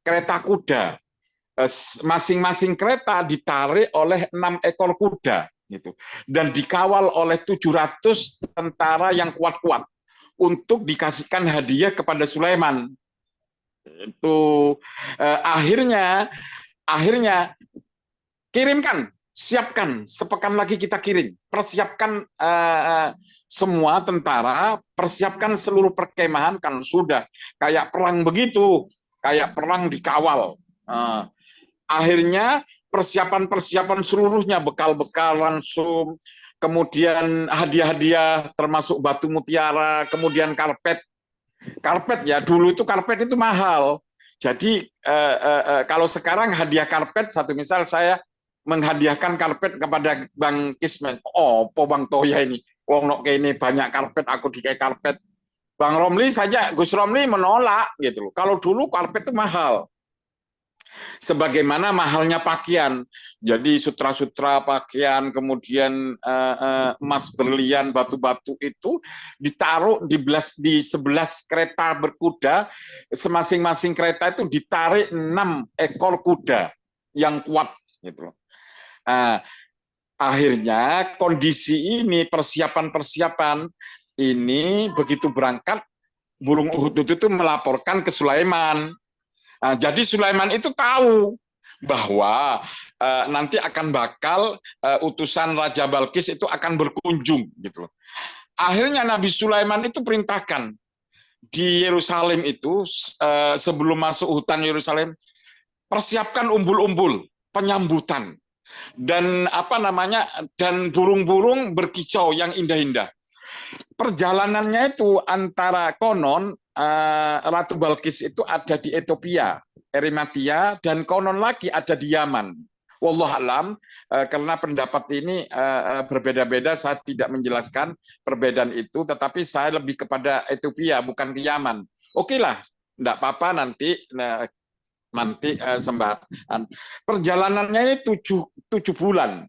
kereta kuda. Masing-masing kereta ditarik oleh 6 ekor kuda. Gitu. Dan dikawal oleh 700 tentara yang kuat-kuat untuk dikasihkan hadiah kepada Sulaiman. Itu akhirnya kirimkan, siapkan, sepekan lagi kita kirim, persiapkan semua tentara, persiapkan seluruh perkemahan, kan sudah kayak perang begitu, kayak perang dikawal. Akhirnya persiapan seluruhnya, bekal-bekal langsung, kemudian hadiah-hadiah termasuk batu mutiara, kemudian karpet ya, dulu itu karpet itu mahal. Jadi kalau sekarang hadiah karpet, satu misal saya menghadiahkan karpet kepada Bang Kismen, Bang Toya ini, ini banyak karpet, aku dikai karpet. Bang Romli saja, Gus Romli menolak gitu loh. Kalau dulu karpet itu mahal. Sebagaimana mahalnya pakaian, jadi sutra-sutra pakaian, kemudian emas, berlian, batu-batu itu ditaruh di 11 kereta berkuda, masing-masing kereta itu ditarik 6 ekor kuda yang kuat, gitu. Akhirnya kondisi ini, persiapan ini begitu berangkat, burung Uhud itu melaporkan ke Sulaiman. Jadi Sulaiman itu tahu bahwa nanti akan bakal utusan Raja Balkis itu akan berkunjung, gitu. Akhirnya Nabi Sulaiman itu perintahkan di Yerusalem itu sebelum masuk hutan Yerusalem, persiapkan umbul-umbul penyambutan dan dan burung-burung berkicau yang indah-indah. Perjalanannya itu antara konon Ratu Balkis itu ada di Ethiopia, Eritrea, dan konon lagi ada di Yaman. Wallahualam, karena pendapat ini berbeda-beda, saya tidak menjelaskan perbedaan itu, tetapi saya lebih kepada Ethiopia, bukan ke Yaman. Oke lah, enggak apa-apa nanti sembahan. Perjalanannya ini 7 bulan.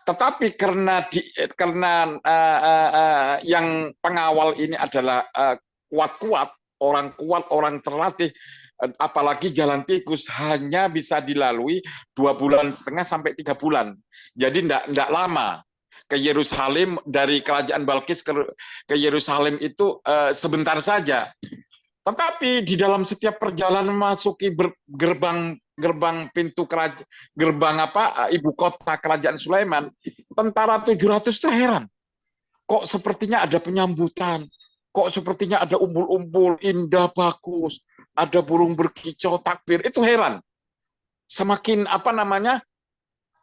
Tetapi karena yang pengawal ini adalah kuat-kuat, orang terlatih, apalagi jalan tikus hanya bisa dilalui 2,5 bulan sampai 3 bulan. Jadi enggak lama. Ke Yerusalem, dari kerajaan Balkis ke Yerusalem itu sebentar saja. Tetapi di dalam setiap perjalanan memasuki gerbang pintu ibu kota kerajaan Sulaiman, tentara 700 itu heran. Kok sepertinya ada penyambutan, kok sepertinya ada umbul-umbul indah bagus, ada burung berkicau takbir, itu heran. Semakin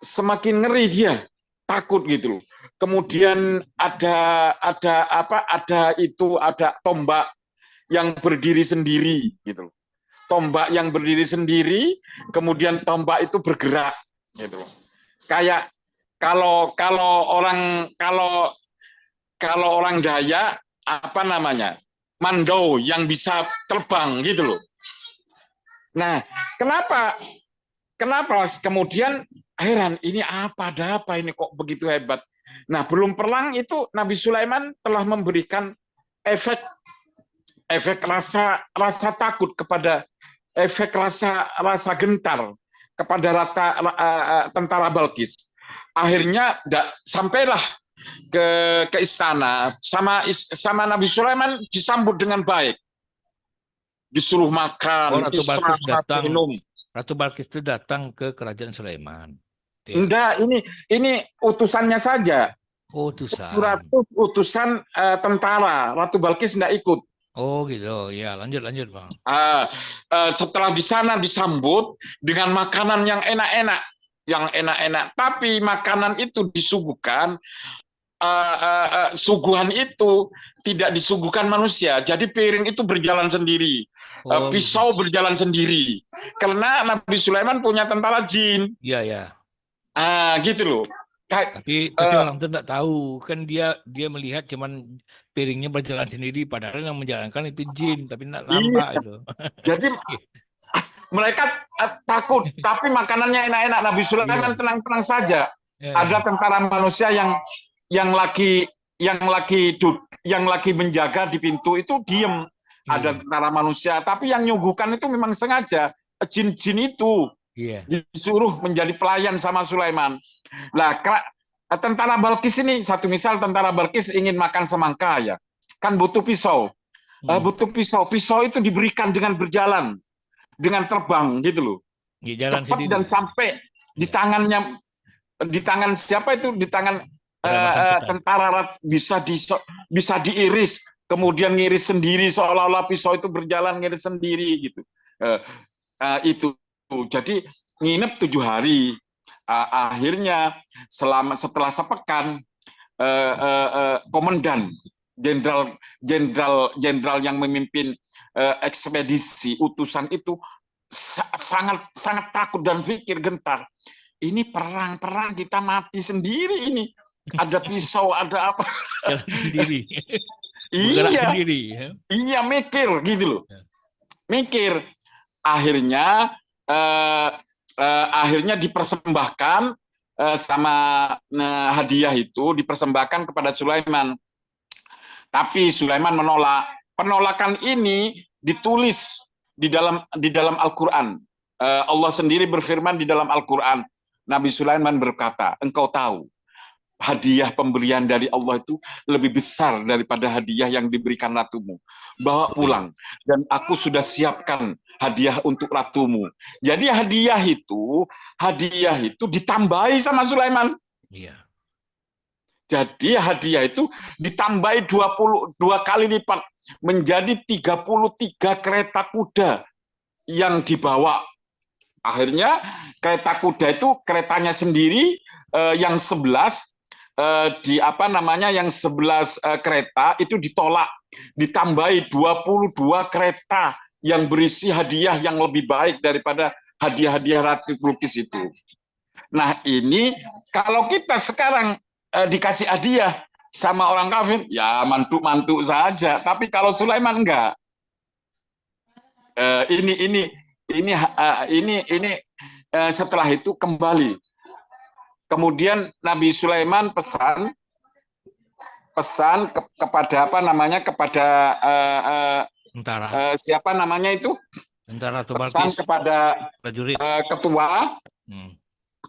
semakin ngeri dia, takut gitu loh. Kemudian ada tombak yang berdiri sendiri gitu. Tombak yang berdiri sendiri, kemudian tombak itu bergerak gitu. Kayak kalau orang Dayak mandau yang bisa terbang gitu loh. Nah, kenapa kemudian heran, ini ada apa ini kok begitu hebat. Nah, belum perang itu Nabi Sulaiman telah memberikan efek rasa takut kepada, efek rasa gentar kepada tentara Balkis. Akhirnya sampailah ke istana, sama Nabi Sulaiman disambut dengan baik, disuruh makan, Ratu Balkis datang minum. Ratu Balkis itu datang ke kerajaan Sulaiman. Gitu ya. Enggak, ini utusannya saja. Oh, utusan. 700 utusan tentara. Ratu Balkis enggak ikut. Oh gitu, ya lanjut Bang. Setelah di sana disambut dengan makanan yang enak-enak, tapi makanan itu disuguhkan, suguhan itu tidak disuguhkan manusia, jadi piring itu berjalan sendiri, Oh, pisau berjalan sendiri, karena Nabi Sulaiman punya tentara jin, iya. gitu loh. Tapi orang itu tidak tahu, kan dia melihat cuman piringnya berjalan sendiri, padahal yang menjalankan itu jin, tapi tidak nampak itu. Jadi mereka takut, tapi makanannya enak-enak. Nabi Sulaiman tenang-tenang saja. Ada tentara manusia yang lagi menjaga di pintu itu diem. Ada tentara manusia, tapi yang nyuguhkan itu memang sengaja jin-jin itu. Disuruh menjadi pelayan sama Sulaiman. Nah, tentara Balkis ini satu misal, tentara Balkis ingin makan semangka ya, kan butuh pisau. Butuh pisau. Pisau itu diberikan dengan berjalan, dengan terbang gitu loh. Cepat dan sampai di tangannya, di tangan siapa itu, di tangan tentara bisa diiris, kemudian ngiris sendiri seolah-olah pisau itu berjalan ngiris sendiri gitu. Itu. Jadi nginep 7 hari. Akhirnya setelah sepekan, komandan jenderal yang memimpin ekspedisi utusan itu sangat takut dan pikir gentar. Ini perang kita mati sendiri ini. Ada pisau, ada apa? Jalan sendiri. Iya, mikir gitu loh. Mikir. Akhirnya dipersembahkan sama hadiah itu dipersembahkan kepada Sulaiman. Tapi Sulaiman menolak. Penolakan ini ditulis di dalam Al-Qur'an. Allah sendiri berfirman di dalam Al-Qur'an. Nabi Sulaiman berkata, engkau tahu hadiah pemberian dari Allah itu lebih besar daripada hadiah yang diberikan ratumu. Bawa pulang, dan aku sudah siapkan hadiah untuk ratumu. Jadi hadiah itu ditambahi sama Sulaiman. Iya. Jadi hadiah itu ditambahi 22 kali lipat, menjadi 33 kereta kuda yang dibawa. Akhirnya kereta kuda itu keretanya sendiri yang 11 yang 11 kereta itu ditolak, ditambahi 22 kereta yang berisi hadiah yang lebih baik daripada hadiah-hadiah Ratu Balkis itu. Nah, ini kalau kita sekarang dikasih hadiah sama orang kafir, ya mantuk-mantuk saja. Tapi kalau Sulaiman enggak. Ini setelah itu kembali. Kemudian Nabi Sulaiman pesan kepada kepada siapa namanya itu? Pesan kepada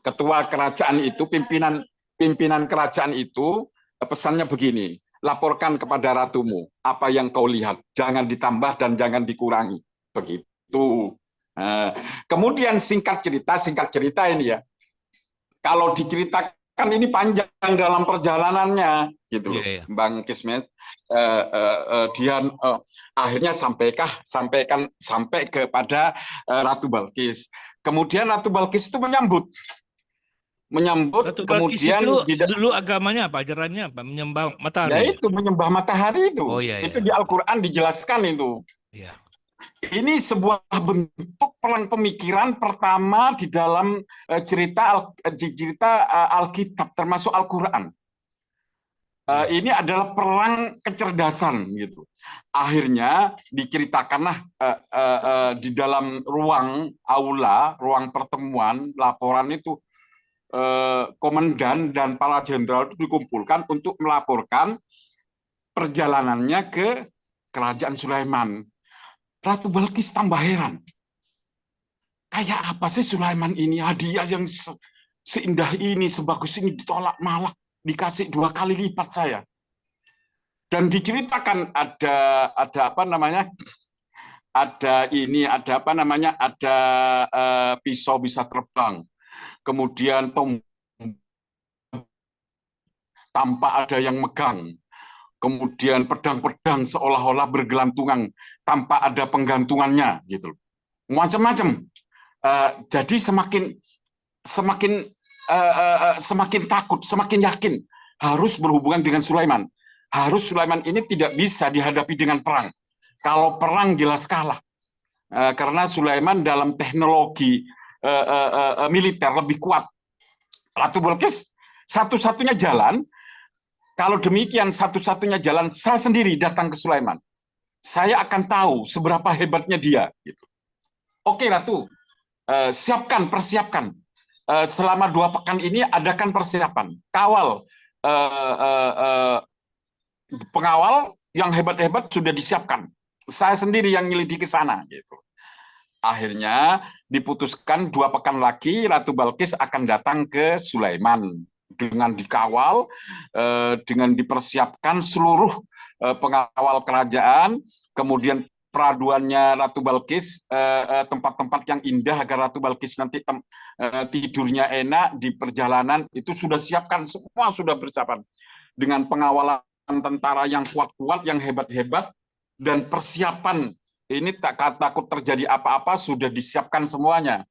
ketua kerajaan itu, pimpinan kerajaan itu, pesannya begini: laporkan kepada ratumu apa yang kau lihat, jangan ditambah dan jangan dikurangi. Begitu. Kemudian singkat cerita ini ya. Kalau diceritakan ini panjang dalam perjalanannya, gitu loh, Bang Kismet. Dia akhirnya sampai kepada Ratu Balkis. Kemudian Ratu Balkis itu menyambut. Ratu Balkis Kemudian itu dulu agamanya apa? Ajarannya apa? Menyembah matahari. Ya itu menyembah matahari itu. Oh, iya. Itu di Al-Qur'an dijelaskan itu. Iya. Ini sebuah bentuk perang pemikiran pertama di dalam cerita Alkitab, termasuk Al-Quran. Ini adalah perang kecerdasan, gitu. Akhirnya diceritakanlah di dalam ruang aula, ruang pertemuan, laporan itu, komandan dan para jenderal itu dikumpulkan untuk melaporkan perjalanannya ke kerajaan Sulaiman. Ratu Balkis tambah heran. Kayak apa sih Sulaiman ini, hadiah yang seindah ini, sebagus ini ditolak, malah dikasih 2 kali lipat saya. Dan diceritakan ada ada apa namanya, ada pisau bisa terbang, kemudian tanpa ada yang megang, kemudian pedang-pedang seolah-olah bergelantungan tanpa ada penggantungannya, gitu. Macam-macam. Jadi semakin takut, semakin yakin harus berhubungan dengan Sulaiman. Harus Sulaiman ini tidak bisa dihadapi dengan perang. Kalau perang jelas kalah. Karena Sulaiman dalam teknologi militer lebih kuat. Ratu Balkis satu-satunya jalan, kalau demikian satu-satunya jalan, saya sendiri datang ke Sulaiman. Saya akan tahu seberapa hebatnya dia. Gitu. Oke Ratu, persiapkan. Selama 2 pekan ini adakan persiapan. Kawal, pengawal yang hebat-hebat sudah disiapkan. Saya sendiri yang nyelidiki ke sana. Gitu. Akhirnya diputuskan 2 pekan lagi Ratu Balkis akan datang ke Sulaiman dengan dikawal, dengan dipersiapkan seluruh pengawal kerajaan, kemudian peraduannya Ratu Balkis, tempat-tempat yang indah agar Ratu Balkis nanti tidurnya enak di perjalanan, itu sudah siapkan, semua sudah bersiapan dengan pengawalan tentara yang kuat-kuat, yang hebat-hebat, dan persiapan ini tak takut terjadi apa-apa sudah disiapkan semuanya.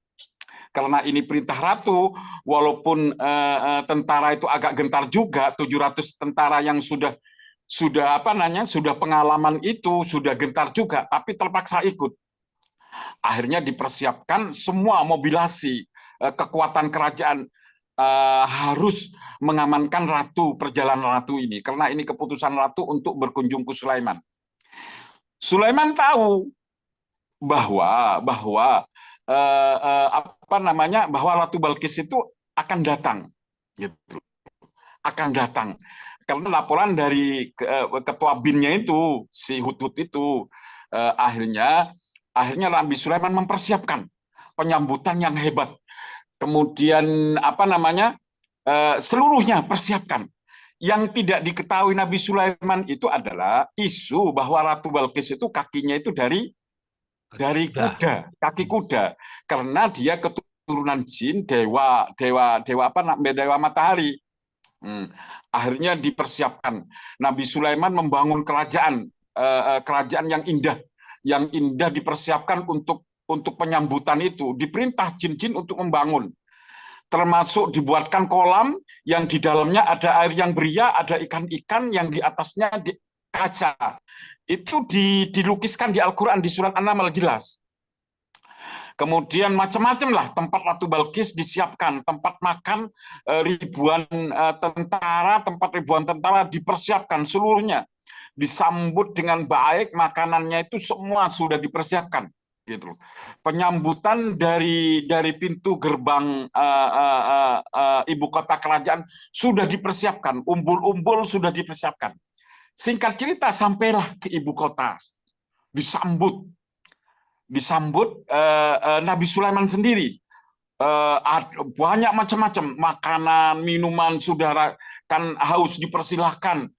Karena ini perintah ratu, walaupun tentara itu agak gentar juga, 700 tentara yang sudah pengalaman itu, sudah gentar juga, tapi terpaksa ikut. Akhirnya dipersiapkan semua mobilisasi kekuatan kerajaan harus mengamankan perjalanan ratu ini, karena ini keputusan ratu untuk berkunjung ke Sulaiman. Sulaiman tahu bahwa Ratu Balkis itu akan datang, gitu, akan datang. Karena laporan dari ketua BIN-nya itu, si Hudhud itu, akhirnya Nabi Sulaiman mempersiapkan penyambutan yang hebat. Kemudian seluruhnya persiapkan. Yang tidak diketahui Nabi Sulaiman itu adalah isu bahwa Ratu Balkis itu kakinya itu dari kuda, kaki kuda, karena dia keturunan jin, dewa matahari. Akhirnya dipersiapkan. Nabi Sulaiman membangun kerajaan yang indah dipersiapkan untuk penyambutan itu. Diperintah jin-jin untuk membangun, termasuk dibuatkan kolam yang di dalamnya ada air yang beria, ada ikan-ikan yang di atasnya kaca. Itu dilukiskan di Al-Quran di surat An-Naml jelas. Kemudian macam-macam lah tempat Ratu Balkis disiapkan, tempat makan ribuan tentara dipersiapkan seluruhnya, disambut dengan baik, makanannya itu semua sudah dipersiapkan, gitu. Penyambutan dari pintu gerbang ibu kota kerajaan sudah dipersiapkan, umbul-umbul sudah dipersiapkan. Singkat cerita sampailah ke ibu kota, disambut Nabi Sulaiman sendiri, banyak macam-macam makanan, minuman, saudara kan haus dipersilahkan.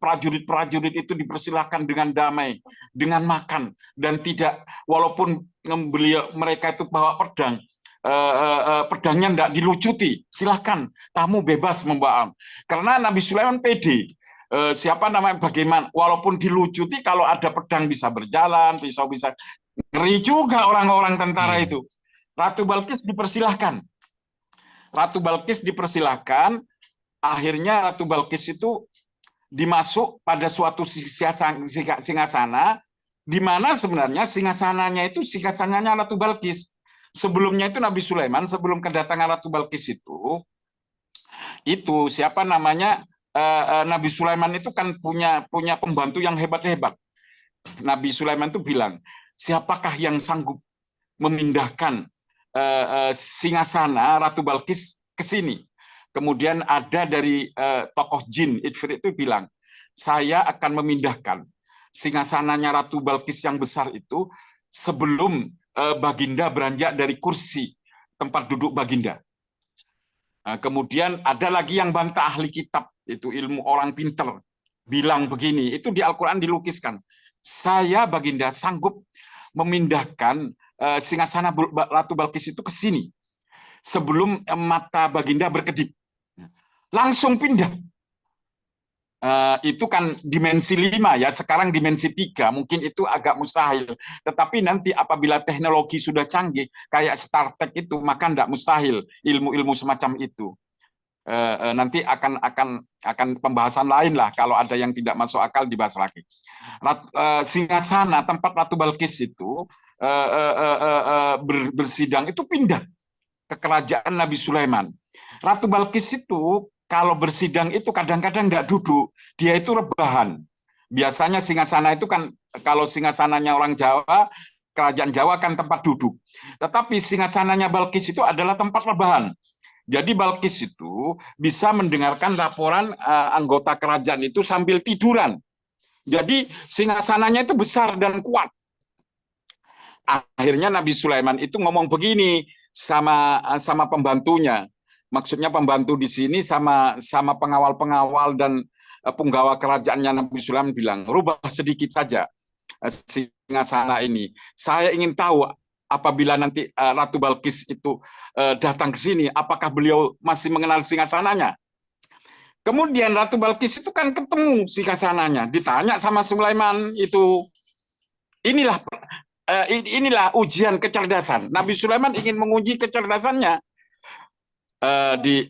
Prajurit-prajurit itu dipersilahkan dengan damai, dengan makan, dan tidak, walaupun mereka itu bawa pedang, pedangnya tidak dilucuti, silahkan tamu bebas membawa, karena Nabi Sulaiman pede. Bagaimana, walaupun dilucuti, kalau ada pedang bisa berjalan, pisau bisa, ngeri juga orang-orang tentara itu. Ratu Balkis dipersilahkan, akhirnya Ratu Balkis itu dimasuk pada suatu singgasana, di mana sebenarnya singgasananya itu singgasananya Ratu Balkis. Sebelumnya itu Nabi Sulaiman, sebelum kedatangan Ratu Balkis itu Nabi Sulaiman itu kan punya pembantu yang hebat-hebat. Nabi Sulaiman itu bilang, siapakah yang sanggup memindahkan singgasana Ratu Balkis ke sini? Kemudian ada dari tokoh jin, Ifrit itu bilang, saya akan memindahkan singgasananya Ratu Balkis yang besar itu sebelum Baginda beranjak dari kursi tempat duduk Baginda. Kemudian ada lagi yang bantah ahli kitab, itu ilmu orang pinter. bilang begini, itu di Al-Quran dilukiskan. Saya Baginda sanggup memindahkan singgasana Ratu Balkis itu ke sini sebelum mata Baginda berkedip. Langsung pindah. Itu kan dimensi 5 ya, sekarang dimensi 3, mungkin itu agak mustahil. Tetapi nanti apabila teknologi sudah canggih, kayak Star Trek itu, maka tidak mustahil ilmu-ilmu semacam itu. Nanti akan pembahasan lain lah, kalau ada yang tidak masuk akal dibahas lagi. Singgasana tempat Ratu Balkis itu bersidang itu pindah ke kerajaan Nabi Sulaiman. Ratu Balkis itu kalau bersidang itu kadang-kadang nggak duduk, dia itu rebahan. Biasanya singgasana itu kan, kalau singgasananya orang Jawa, kerajaan Jawa kan tempat duduk. Tetapi singgasananya Balkis itu adalah tempat rebahan. Jadi Balkis itu bisa mendengarkan laporan anggota kerajaan itu sambil tiduran. Jadi singgasananya itu besar dan kuat. Akhirnya Nabi Sulaiman itu ngomong begini sama pembantunya. Maksudnya pembantu di sini sama pengawal-pengawal dan punggawa kerajaannya Nabi Sulaiman bilang, rubah sedikit saja singgasana ini. Saya ingin tahu apabila nanti Ratu Balkis itu datang ke sini, apakah beliau masih mengenal singgasananya? Kemudian Ratu Balkis itu kan ketemu singgasananya, ditanya sama Sulaiman itu. Inilah ujian kecerdasan. Nabi Sulaiman ingin menguji kecerdasannya.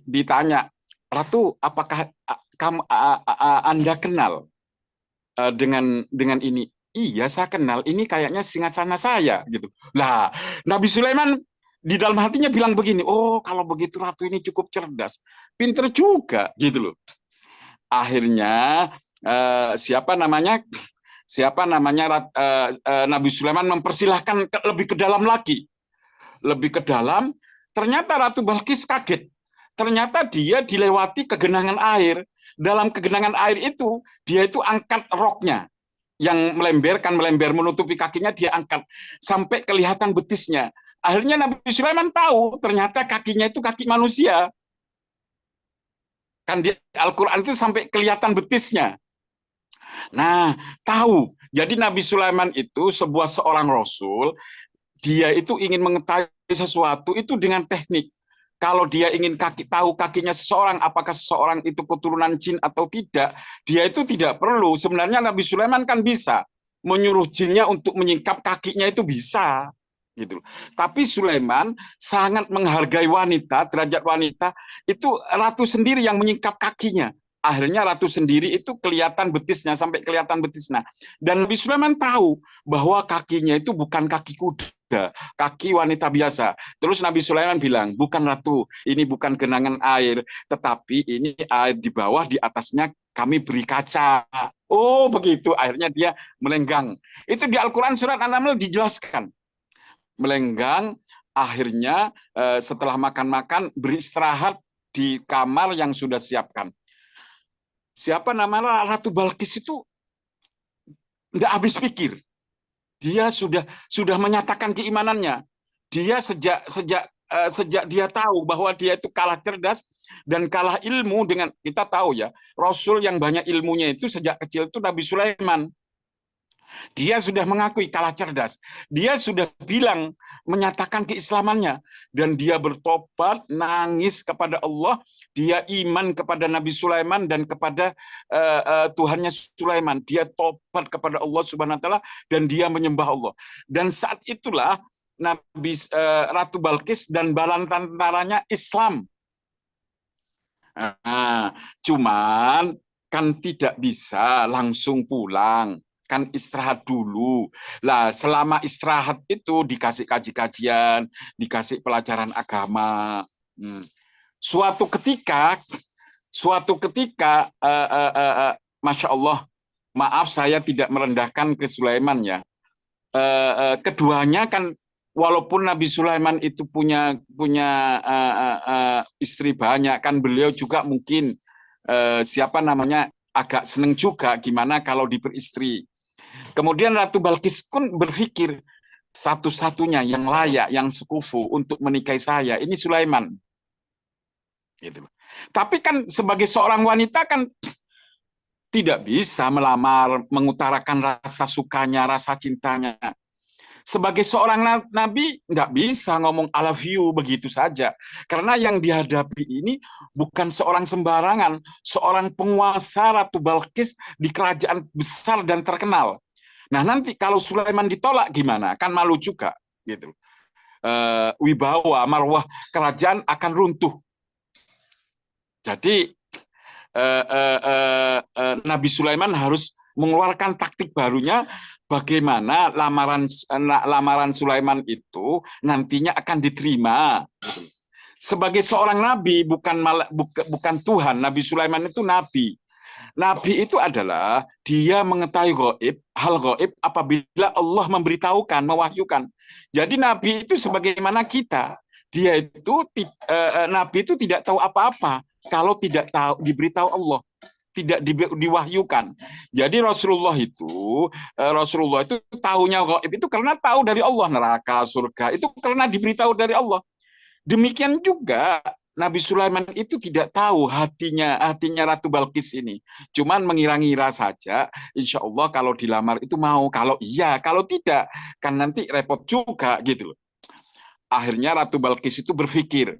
Ditanya, Ratu, apakah Anda kenal dengan ini? Iya, saya kenal. Ini kayaknya singgasana saya, gitu. Lah, Nabi Sulaiman di dalam hatinya bilang begini, oh kalau begitu Ratu ini cukup cerdas, pinter juga, gitu loh. Akhirnya siapa namanya Nabi Sulaiman mempersilahkan lebih ke dalam lagi, lebih ke dalam. Ternyata Ratu Balkis kaget. Ternyata dia dilewati kegenangan air. Dalam kegenangan air itu, dia itu angkat roknya. Yang melembar menutupi kakinya, dia angkat. Sampai kelihatan betisnya. Akhirnya Nabi Sulaiman tahu, ternyata kakinya itu kaki manusia. Kan di Al-Quran itu sampai kelihatan betisnya. Nah, tahu. Jadi Nabi Sulaiman itu seorang rasul, dia itu ingin mengetahui sesuatu itu dengan teknik. Kalau dia ingin tahu kakinya seseorang, apakah seseorang itu keturunan jin atau tidak, dia itu tidak perlu. Sebenarnya Nabi Sulaiman kan bisa menyuruh jinnya untuk menyingkap kakinya, itu bisa. Gitu. Tapi Sulaiman sangat menghargai wanita, derajat wanita, itu ratu sendiri yang menyingkap kakinya. Akhirnya ratu sendiri itu kelihatan betisnya, sampai kelihatan betisnya. Dan Nabi Sulaiman tahu bahwa kakinya itu bukan kaki kuda, kaki wanita biasa. Terus Nabi Sulaiman bilang, bukan ratu, ini bukan genangan air, tetapi ini air di bawah, di atasnya kami beri kaca. Oh begitu, akhirnya dia melenggang. Itu di Al-Quran surat An-Naml dijelaskan. Melenggang, akhirnya setelah makan-makan beristirahat di kamar yang sudah siapkan. Siapa namanya Ratu Balkis itu tidak habis pikir. Dia sudah menyatakan keimanannya. Dia sejak dia tahu bahwa dia itu kalah cerdas dan kalah ilmu dengan, kita tahu ya, Rasul yang banyak ilmunya itu sejak kecil itu Nabi Sulaiman. Dia sudah mengakui kalah cerdas. Dia sudah bilang, menyatakan keislamannya. Dan dia bertobat, nangis kepada Allah. Dia iman kepada Nabi Sulaiman dan kepada Tuhannya Sulaiman. Dia tobat kepada Allah Subhanahu wa Ta'ala dan dia menyembah Allah. Dan saat itulah Ratu Balkis dan bala tentaranya Islam. Cuman kan tidak bisa langsung pulang. Kan istirahat dulu. Lah, selama istirahat itu dikasih kajian, dikasih pelajaran agama. Suatu ketika, Masya Allah, maaf saya tidak merendahkan ke Sulaiman ya. Keduanya kan, walaupun Nabi Sulaiman itu punya istri banyak, kan beliau juga mungkin agak seneng juga gimana kalau diperistri. Kemudian Ratu Balkis pun berpikir, satu-satunya yang layak, yang sekufu untuk menikahi saya, ini Sulaiman. Gitu. Tapi kan sebagai seorang wanita kan tidak bisa melamar, mengutarakan rasa sukanya, rasa cintanya. Sebagai seorang nabi, nggak bisa ngomong I love you begitu saja. Karena yang dihadapi ini bukan seorang sembarangan, seorang penguasa Ratu Balkis di kerajaan besar dan terkenal. Nah, nanti kalau Sulaiman ditolak gimana? Kan malu juga, gitu. Wibawa, marwah kerajaan akan runtuh. Jadi Nabi Sulaiman harus mengeluarkan taktik barunya, bagaimana lamaran Sulaiman itu nantinya akan diterima. Sebagai seorang nabi, bukan Tuhan. Nabi Sulaiman itu nabi. Nabi itu adalah dia mengetahui hal gaib apabila Allah memberitahukan, mewahyukan. Jadi nabi itu sebagaimana kita. Dia itu nabi itu tidak tahu apa-apa kalau tidak tahu diberitahu Allah, tidak diwahyukan. Jadi Rasulullah itu tahunya gaib itu karena tahu dari Allah, neraka, surga itu karena diberitahu dari Allah. Demikian juga Nabi Sulaiman itu tidak tahu hatinya Ratu Balkis ini. Cuman mengira-ngira saja, insya Allah kalau dilamar itu mau. Kalau iya, kalau tidak, kan nanti repot juga gitu loh. Akhirnya Ratu Balkis itu berpikir,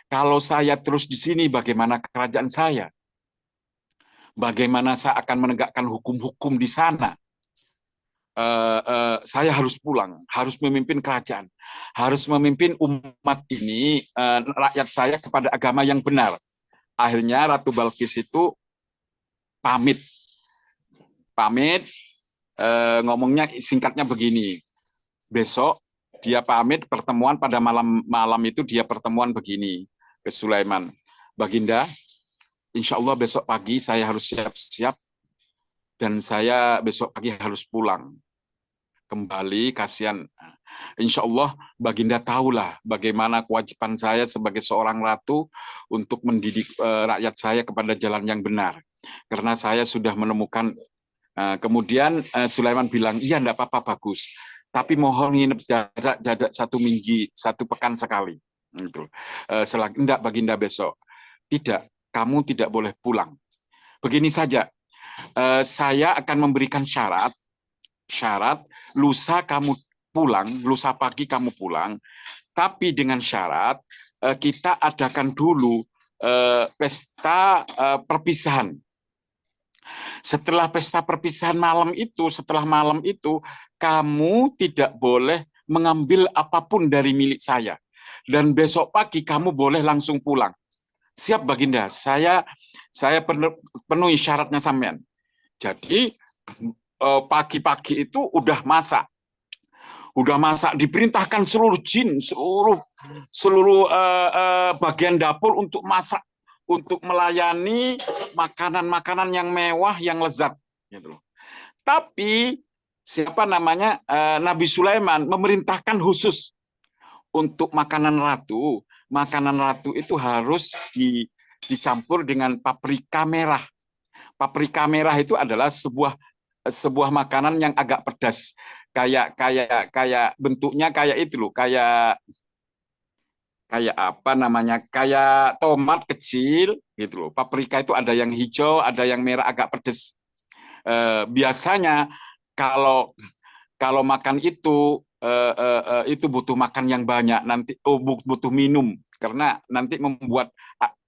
kalau saya terus di sini, bagaimana kerajaan saya? Bagaimana saya akan menegakkan hukum-hukum di sana? Saya harus pulang, harus memimpin kerajaan, harus memimpin umat ini, rakyat saya kepada agama yang benar. Akhirnya Ratu Balkis itu pamit, ngomongnya singkatnya begini. Besok dia pamit pertemuan pada malam itu dia pertemuan begini ke Sulaiman. Baginda, insya Allah besok pagi saya harus siap-siap dan saya besok pagi harus pulang. Kembali, kasihan. Insya Allah Baginda tahulah bagaimana kewajiban saya sebagai seorang ratu untuk mendidik rakyat saya kepada jalan yang benar. Karena saya sudah menemukan, kemudian Sulaiman bilang, iya enggak apa-apa, bagus. Tapi mohon nginep jadak 1 minggu, 1 pekan sekali. Enggak Baginda besok. Tidak, kamu tidak boleh pulang. Begini saja, saya akan memberikan syarat, lusa kamu pulang, lusa pagi kamu pulang, tapi dengan syarat kita adakan dulu pesta perpisahan. Setelah pesta perpisahan setelah malam itu, kamu tidak boleh mengambil apapun dari milik saya. Dan besok pagi kamu boleh langsung pulang. Siap Baginda, saya penuhi syaratnya sampean. Jadi pagi-pagi itu udah masak, diperintahkan seluruh jin, seluruh bagian dapur untuk masak, untuk melayani makanan-makanan yang mewah, yang lezat, gitu loh. Tapi Nabi Sulaiman memerintahkan khusus untuk makanan ratu. Makanan ratu itu harus dicampur dengan paprika merah. Paprika merah itu adalah sebuah makanan yang agak pedas, kayak bentuknya kayak itu loh, kayak apa namanya, kayak tomat kecil gitu loh. Paprika itu ada yang hijau, ada yang merah agak pedas. Biasanya kalau makan itu butuh makan yang banyak, nanti butuh minum karena nanti membuat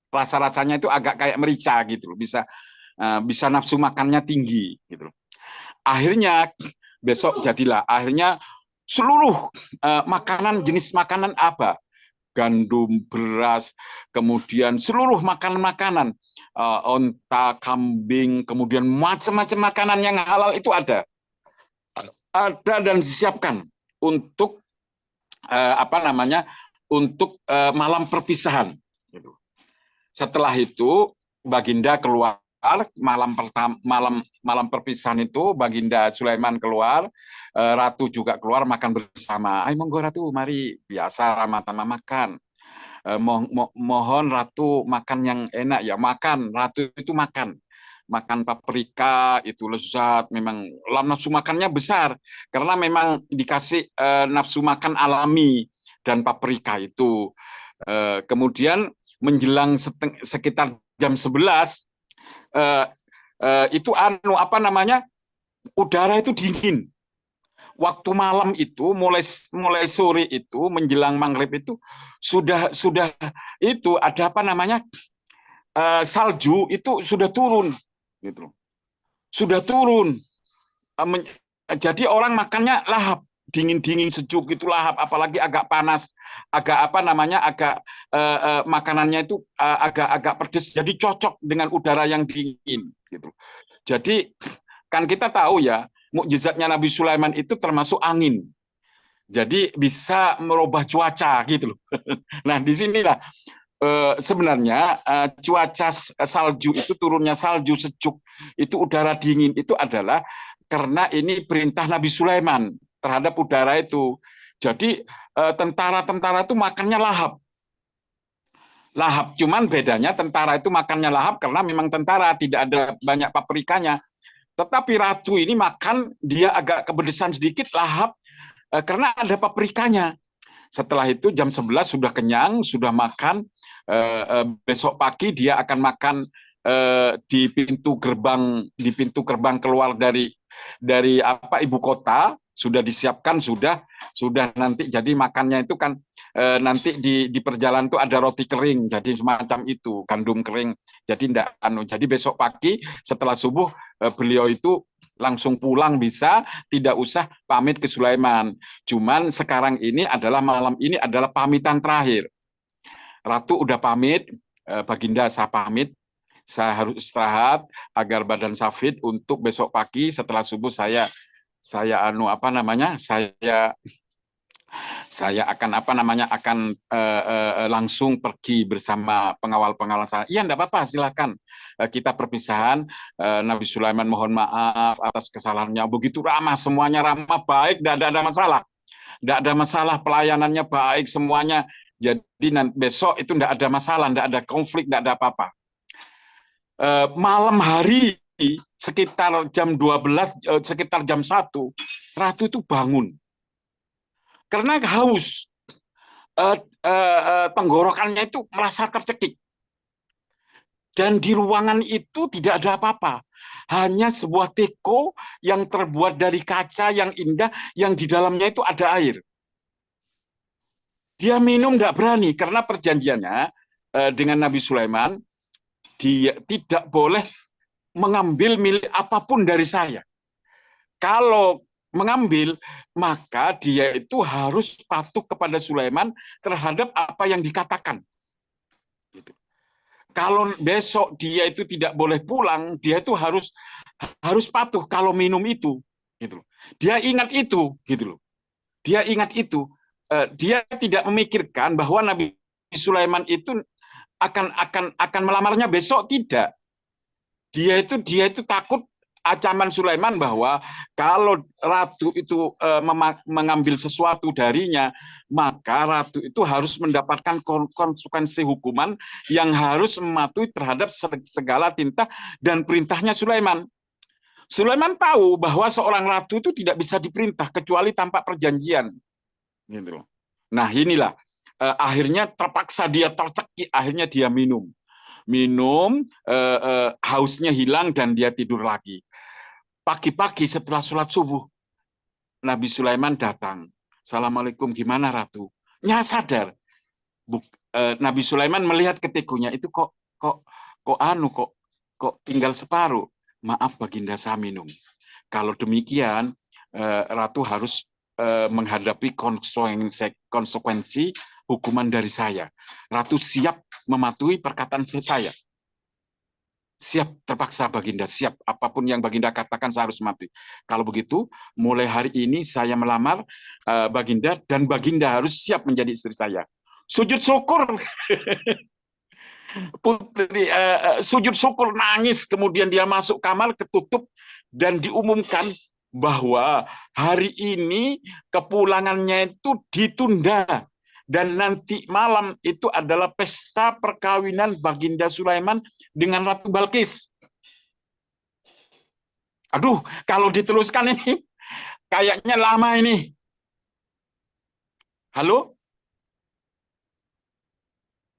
rasa-rasanya itu agak kayak merica gitu loh, bisa nafsu makannya tinggi gitu loh. Akhirnya besok jadilah seluruh jenis makanan apa, gandum, beras, kemudian seluruh makanan-makanan, onta, kambing, kemudian macam-macam makanan yang halal itu ada dan disiapkan untuk untuk malam perpisahan. Setelah itu Baginda keluar, malam perpisahan itu Baginda Sulaiman keluar, Ratu juga keluar makan bersama. Ayo monggo Ratu, mari, biasa Ramadhan makan. Mohon Ratu makan yang enak ya, makan. Ratu itu makan paprika itu lezat, memang nafsu makannya besar karena memang dikasih nafsu makan alami dan paprika itu. Kemudian menjelang sekitar jam 11, itu apa namanya, udara itu dingin. Waktu malam itu mulai sore itu menjelang maghrib itu sudah itu ada apa namanya, salju itu sudah turun gitu. Sudah turun. Jadi orang makannya lahap, dingin-dingin sejuk gitu lahap, apalagi agak panas, agak apa namanya, agak makanannya itu agak pedes, jadi cocok dengan udara yang dingin gitu. Jadi kan kita tahu ya, mukjizatnya Nabi Sulaiman itu termasuk angin. Jadi bisa merubah cuaca gitu loh. Nah, disinilah sebenarnya cuaca salju itu, turunnya salju sejuk itu, udara dingin itu adalah karena ini perintah Nabi Sulaiman terhadap udara itu. Jadi tentara-tentara itu makannya lahap. Lahap, cuman bedanya tentara itu makannya lahap karena memang tentara, tidak ada banyak paprikanya. Tetapi ratu ini makan, dia agak kepedesan sedikit, lahap, karena ada paprikanya. Setelah itu jam 11 sudah kenyang, sudah makan. Besok pagi dia akan makan di pintu gerbang keluar dari apa, ibu kota. Sudah disiapkan, sudah nanti, jadi makannya itu kan nanti di perjalanan itu ada roti kering, jadi semacam itu, gandum kering. Jadi besok pagi setelah subuh beliau itu langsung pulang, bisa, tidak usah pamit ke Sulaiman. Cuman sekarang ini adalah malam ini adalah pamitan terakhir. Ratu udah pamit, Baginda saya pamit, saya harus istirahat agar badan saya fit untuk besok pagi setelah subuh saya akan langsung pergi bersama pengawal-pengawal saya. Iya, enggak apa-apa, silakan. Kita perpisahan. Nabi Sulaiman mohon maaf atas kesalahannya. Begitu ramah, semuanya ramah, baik, enggak ada masalah. Enggak ada masalah, pelayanannya baik semuanya. Jadi besok itu enggak ada masalah, enggak ada konflik, enggak ada apa-apa. Malam hari sekitar jam 12, sekitar jam 1, Ratu itu bangun. Karena haus, tenggorokannya itu merasa tercekik. Dan di ruangan itu tidak ada apa-apa. Hanya sebuah teko yang terbuat dari kaca yang indah, yang di dalamnya itu ada air. Dia minum tidak berani, karena perjanjiannya dengan Nabi Sulaiman, dia tidak boleh mengambil milik apapun dari saya. Kalau mengambil, maka dia itu harus patuh kepada Sulaiman terhadap apa yang dikatakan. Gitu. Kalau besok dia itu tidak boleh pulang, dia itu harus patuh kalau minum itu. Gitu. Dia ingat itu, gitu loh. Dia ingat itu. Dia tidak memikirkan bahwa Nabi Sulaiman itu akan melamarnya besok, tidak. Dia itu takut ancaman Sulaiman bahwa kalau ratu itu mengambil sesuatu darinya, maka ratu itu harus mendapatkan konsekuensi hukuman yang harus mematuhi terhadap segala titah dan perintahnya Sulaiman. Sulaiman tahu bahwa seorang ratu itu tidak bisa diperintah kecuali tanpa perjanjian. Gitu. Nah, inilah akhirnya terpaksa dia tercekik, akhirnya dia minum, hausnya hilang dan dia tidur lagi. Pagi-pagi setelah sholat subuh, Nabi Sulaiman datang. Assalamualaikum, gimana Ratu? Sadar. Nabi Sulaiman melihat ke tekonya itu kok tinggal separuh. Maaf Baginda, saya minum. Kalau demikian, Ratu harus menghadapi konsekuensi hukuman dari saya. Ratu siap mematuhi perkataan saya. Siap, terpaksa Baginda, siap. Apapun yang Baginda katakan saya harus mati. Kalau begitu, mulai hari ini saya melamar Baginda, dan Baginda harus siap menjadi istri saya. Sujud syukur. Putri sujud syukur, nangis. Kemudian dia masuk kamar, ketutup, dan diumumkan bahwa hari ini kepulangannya itu ditunda. Dan nanti malam itu adalah pesta perkawinan Baginda Sulaiman dengan Ratu Balkis. Aduh, kalau diteruskan ini kayaknya lama ini. Halo?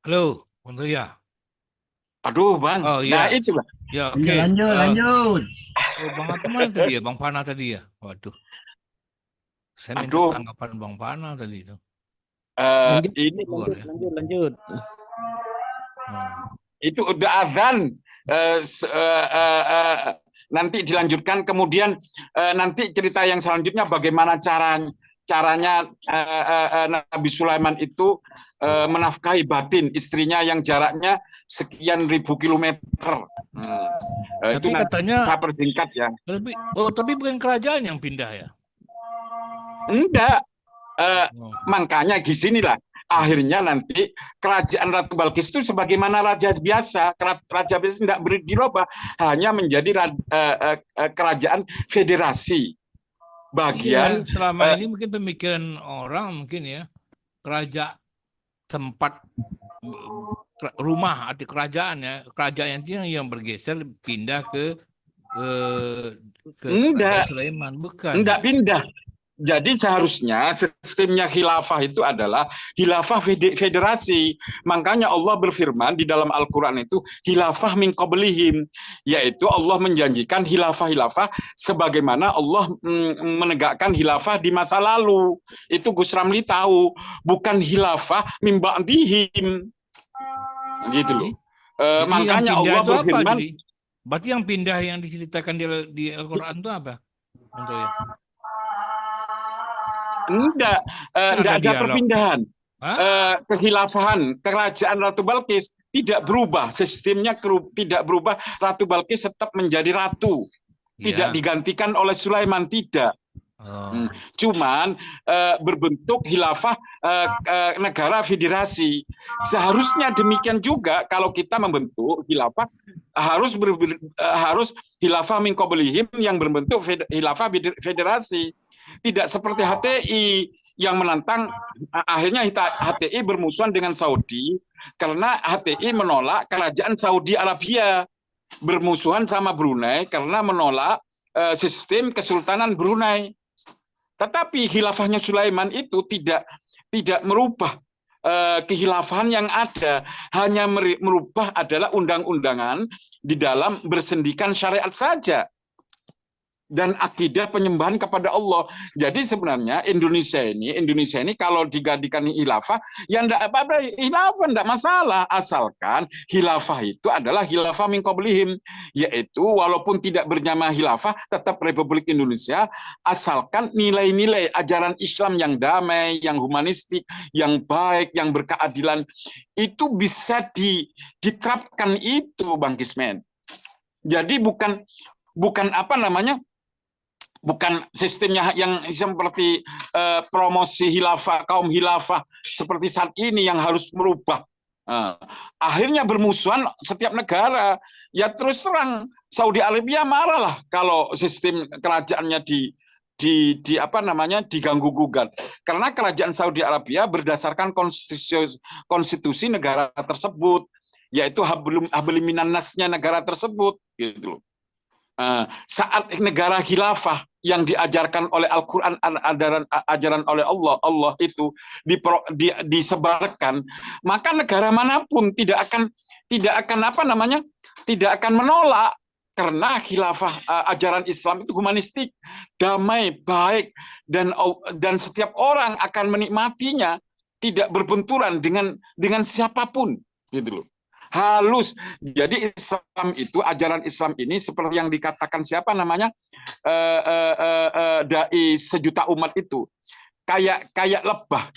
Halo, untuk ya. Aduh, Bang. Oh Nah, iya, itulah. ya oke. Lanjut. Oh, Bang apa mana tadi ya? Bang Pana tadi ya? Waduh, saya minta Aduh, tanggapan Bang Pana tadi itu. Lanjut, ini Keluar ya. lanjut. itu udah azan. Nanti dilanjutkan, kemudian nanti cerita yang selanjutnya bagaimana caranya Nabi Sulaiman itu menafkahi batin istrinya yang jaraknya sekian ribu kilometer. Itu Tapi nanti katanya saya persingkat ya. tapi bukan kerajaan yang pindah ya? Enggak, Oh. makanya di sinilah akhirnya nanti kerajaan Ratu Balkis itu sebagaimana raja biasa, raja biasa tidak dirubah, hanya menjadi kerajaan federasi. Bagian Iya, selama ini mungkin pemikiran orang mungkin ya, kerajaan tempat rumah arti kerajaan ya, kerajaan yang bergeser pindah ke Enggak. Kerajaan Sulaiman, bukan. enggak pindah. Jadi seharusnya sistemnya khilafah itu adalah khilafah federasi. Makanya Allah berfirman di dalam Al-Quran itu khilafah min qablihim, yaitu Allah menjanjikan khilafah-khilafah sebagaimana Allah menegakkan khilafah di masa lalu. Itu Gus Ramli tahu, bukan khilafah min ba'dihim. Gitu loh. Jadi Makanya yang pindah Allah itu apa berfirman, jadi? Berarti yang pindah yang diceritakan di Al-Quran itu apa? Untuk ya. enggak Ada ada dialog. perpindahan. Hah? Kehilafahan kerajaan Ratu Balkis tidak berubah, sistemnya tidak berubah. Ratu Balkis tetap menjadi ratu, tidak Ya. digantikan oleh Sulaiman, tidak. Oh. Cuman berbentuk khilafah negara federasi. Seharusnya demikian juga kalau kita membentuk khilafah, harus khilafah min qablihim yang berbentuk khilafah federasi. Tidak seperti HTI yang menantang, akhirnya HTI bermusuhan dengan Saudi karena HTI menolak kerajaan Saudi Arabia, bermusuhan sama Brunei karena menolak sistem Kesultanan Brunei. Tetapi khilafahnya Sulaiman itu tidak merubah kekhilafahan yang ada, hanya merubah adalah undang-undangan di dalam bersendikan syariat saja dan akidah penyembahan kepada Allah. Jadi sebenarnya Indonesia ini kalau digantikan khilafah, ya enggak apa-apa, khilafah enggak masalah, asalkan khilafah itu adalah khilafah min qablihim, yaitu walaupun tidak bernama khilafah tetap Republik Indonesia, asalkan nilai-nilai ajaran Islam yang damai, yang humanistik, yang baik, yang berkeadilan itu bisa diterapkan itu, Bang Kismen. Jadi bukan apa namanya? Bukan sistemnya yang seperti promosi khilafah, kaum khilafah seperti saat ini yang harus merubah. Akhirnya bermusuhan setiap negara. Ya terus terang Saudi Arabia marahlah kalau sistem kerajaannya diganggu gugat. Karena kerajaan Saudi Arabia berdasarkan konstitusi negara tersebut, yaitu hablum minan nasnya negara tersebut, gitu loh. Saat negara khilafah yang diajarkan oleh Al-Quran, ajaran oleh Allah itu disebarkan, maka negara manapun tidak akan menolak, karena khilafah ajaran Islam itu humanistik, damai, baik, dan setiap orang akan menikmatinya, tidak berbenturan dengan siapapun, gitu loh. Halus. Jadi Islam itu, ajaran Islam ini seperti yang dikatakan siapa namanya, dai sejuta umat itu, kayak lebah,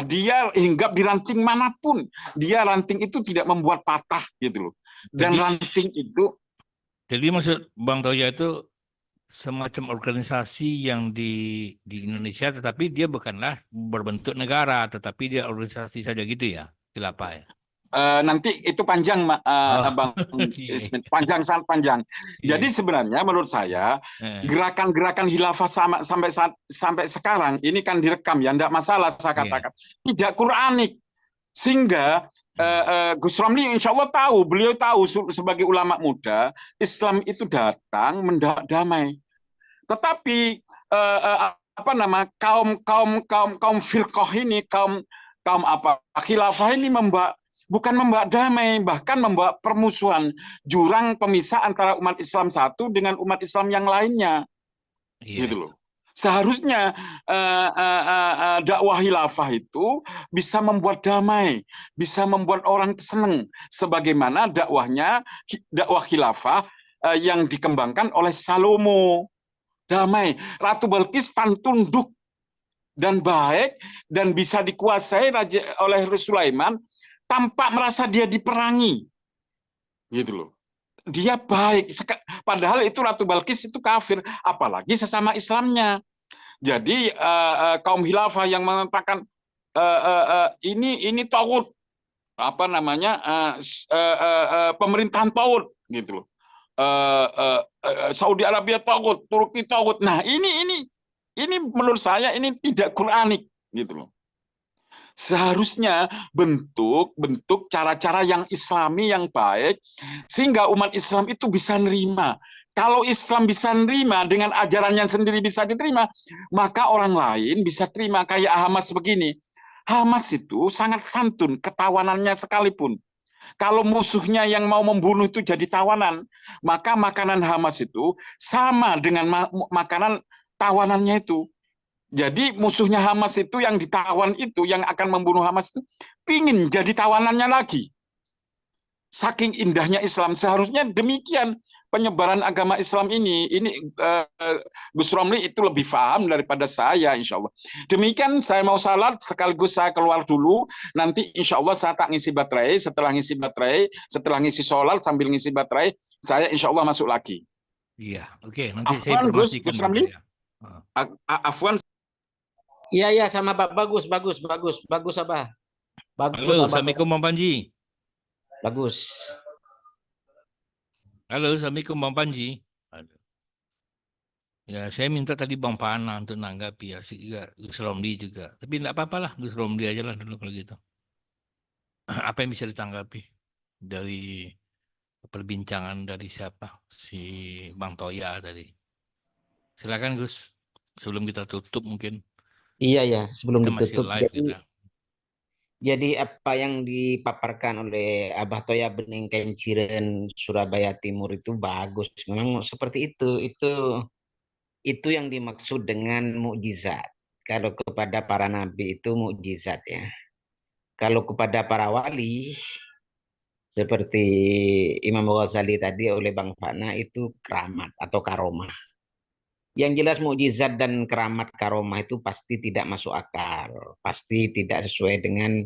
dia hinggap di ranting manapun, ranting itu tidak membuat patah, gitu loh. Dan ranting itu, jadi maksud Bang Toya itu semacam organisasi yang di Indonesia, tetapi dia bukanlah berbentuk negara, tetapi dia organisasi saja gitu ya, khilafah ya. nanti itu panjang, Bang Ismet, sangat panjang. Jadi sebenarnya menurut saya gerakan-gerakan khilafah sampai sekarang ini kan direkam ya, tidak masalah saya katakan, tidak Quranik, sehingga Gus Ramli insya Allah tahu, beliau tahu sebagai ulama muda, Islam itu datang mendapat damai. Tetapi kaum firqah ini, kaum khilafah ini bukan membawa damai, bahkan membawa permusuhan, jurang pemisah antara umat Islam satu dengan umat Islam yang lainnya. Iya. Gitu loh. Seharusnya dakwah khilafah itu bisa membuat damai, bisa membuat orang senang, sebagaimana dakwah khilafah yang dikembangkan oleh Salomo. Damai, Ratu Balkis tunduk dan baik dan bisa dikuasai oleh Sulaiman tanpa merasa dia diperangi. Gitu loh. Dia baik, padahal itu Ratu Balkis itu kafir, apalagi sesama Islamnya. Jadi kaum khilafah yang mengatakan ini tagut, apa namanya, pemerintahan tagut, gitu loh. Saudi Arabia tagut, Turki tagut. Nah ini menurut saya ini tidak Quranik, gitu loh. Seharusnya bentuk cara-cara yang Islami yang baik sehingga umat Islam itu bisa nerima. Kalau Islam bisa nerima dengan ajarannya sendiri bisa diterima, maka orang lain bisa terima. Kayak Hamas begini. Hamas itu sangat santun, ketawanannya sekalipun. Kalau musuhnya yang mau membunuh itu jadi tawanan, maka makanan Hamas itu sama dengan makanan tawanannya itu. Jadi musuhnya Hamas itu yang ditawan itu, yang akan membunuh Hamas itu, pingin jadi tawanannya lagi. Saking indahnya Islam, seharusnya demikian penyebaran agama Islam ini. Ini Gus Romli itu lebih paham daripada saya, insya Allah. Demikian saya mau salat, sekaligus saya keluar dulu. Nanti insya Allah saya tak ngisi baterai, setelah ngisi sholat sambil ngisi baterai, saya insya Allah masuk lagi. Iya, oke. Nanti saya Afwan, informasikan. Gus Romli. Afwan. Iya, sama Pak. Bagus, Abah. Bagus, Halo, Abah. Assalamualaikum Bang Panji. Bagus. Halo, Assalamualaikum Bang Panji. Ya, saya minta tadi Bang Pana untuk nanggapi, ya juga Gus Romli juga. Tapi enggak apa-apa lah, Gus Romli aja lah dulu kalau gitu. Apa yang bisa ditanggapi dari perbincangan dari siapa? Si Bang Toya tadi. Silakan Gus, sebelum kita tutup mungkin. Iya ya, sebelum Kita masih ditutup. live kita. Jadi apa yang dipaparkan oleh Abah Toya Bening Kenciren Surabaya Timur itu bagus. Memang seperti itu. Itu yang dimaksud dengan mukjizat. Kalau kepada para nabi itu mukjizat ya. Kalau kepada para wali seperti Imam Ghazali tadi oleh Bang Fana itu keramat atau karomah. Yang jelas mukjizat dan keramat karomah itu pasti tidak masuk akal, pasti tidak sesuai dengan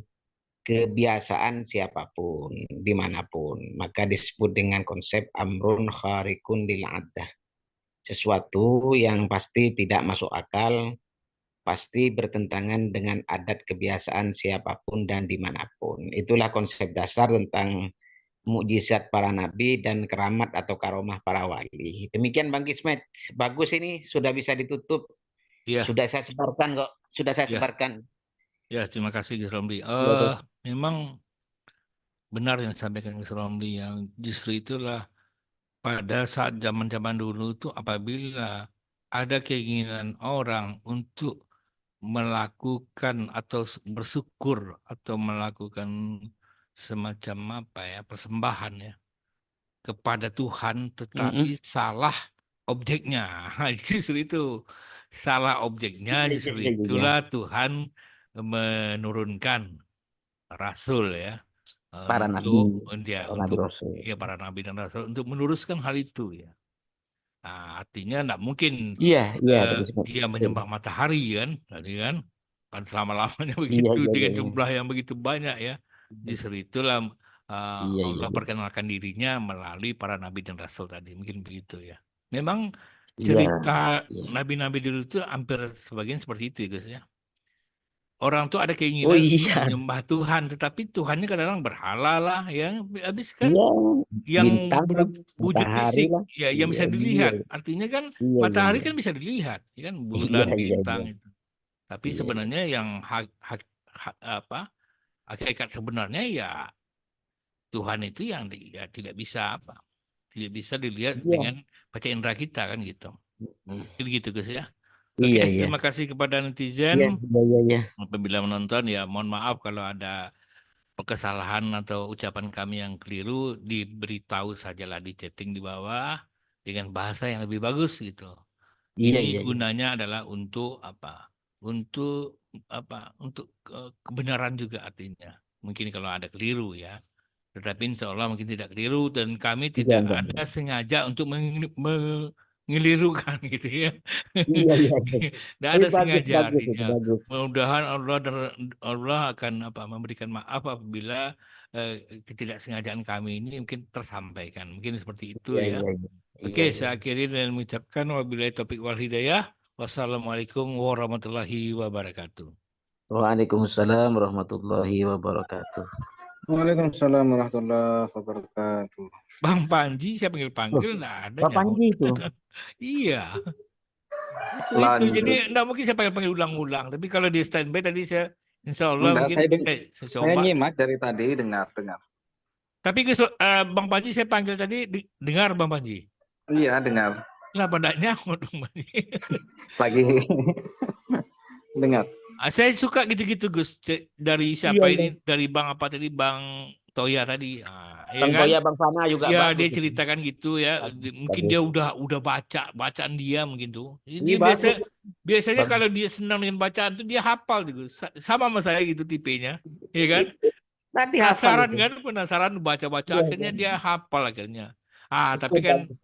kebiasaan siapapun, dimanapun. Maka disebut dengan konsep amrun kharikun lil adah. Sesuatu yang pasti tidak masuk akal, pasti bertentangan dengan adat kebiasaan siapapun dan dimanapun. Itulah konsep dasar tentang mukjizat para nabi dan keramat atau karomah para wali. Demikian Bang Kismet. Bagus ini, sudah bisa ditutup. Ya. Sudah saya sebarkan kok. Sudah saya sebarkan. Ya, terima kasih Gus Romli. Memang benar yang disampaikan Gus Romli, yang justru itulah pada saat zaman-zaman dulu itu apabila ada keinginan orang untuk melakukan atau bersyukur atau melakukan semacam persembahan ya kepada Tuhan, tetapi salah objeknya. Justru itu salah objeknya, justru itulah Tuhan menurunkan Rasul ya para nabi, para nabi dan Rasul untuk meluruskan hal itu ya. Nah, artinya enggak mungkin dia menyembah matahari kan, tadi kan selama-lamanya begitu dengan jumlah yang begitu banyak ya. Justru itulah Allah perkenalkan dirinya melalui para nabi dan rasul tadi, mungkin begitu ya. Memang cerita nabi-nabi dulu itu hampir sebagian seperti itu ya guys ya. Orang tuh ada keinginan menyembah Tuhan, tetapi Tuhannya kadang-kadang berhala lah, yang habis kan yang berwujud fisik, ya yang bisa dilihat. Artinya kan matahari kan bisa dilihat, ya kan, bulan, bintang itu. Tapi sebenarnya yang hakikat sebenarnya ya Tuhan itu yang tidak bisa tidak bisa dilihat dengan pakai indera kita kan gitu. Gitu guys ya. Oke, terima kasih kepada netizen. Apabila menonton ya mohon maaf kalau ada kesalahan atau ucapan kami yang keliru diberitahu sajalah di chatting di bawah dengan bahasa yang lebih bagus gitu. Iya, Ini iya, iya. gunanya adalah untuk apa? Untuk apa? Untuk kebenaran juga artinya. Mungkin kalau ada keliru ya. Tetapi insya Allah mungkin tidak keliru dan kami tidak Iya, ada sengaja untuk mengelirukan gitu ya. iya, iya. Tidak Tapi ada bagus, sengaja bagus itu, artinya. bagus. Mudah-mudahan Allah akan apa memberikan maaf apabila ketidaksengajaan kami ini mungkin tersampaikan. Mungkin seperti itu Iya, ya. iya, iya. Oke, Iya, iya. saya akhiri dan mengucapkan wabillahi taufiq wal hidayah. Wassalamualaikum warahmatullahi wabarakatuh. Waalaikumsalam warahmatullahi wabarakatuh. Waalaikumsalam warahmatullahi wabarakatuh. Bang Panji, saya panggil-panggil, enggak ada Pak nyaut. Panji itu. Iya. Justru itu. Lanjut. Jadi enggak mungkin saya panggil ulang-ulang. Tapi kalau di standby tadi saya, insya Allah Enggak, mungkin saya saya Saya coba. nyimak dari tadi, dengar. Tapi Bang Panji saya panggil tadi, dengar Bang Panji. Iya, dengar. Kenapa enggak nyaut Bang Panji? Lagi dengar. Saya suka gitu-gitu Gus. Dari siapa ini? Dari Bang apa tadi? Bang Toya tadi. Ya Bang kan? Toya, Bang Fana juga Ya bagus dia itu. ceritakan gitu ya. Mungkin dia udah bacaan dia mungkin tuh. Dia Iya, bagus. biasanya Bagus. kalau dia senang dengan bacaan tuh dia hafal gitu. Sama sama saya gitu tipenya. Ya kan? Nanti hafal Penasaran itu. kan? Penasaran baca-baca Iya, akhirnya iya. dia hafal akhirnya. Betul, Tapi kan bagus.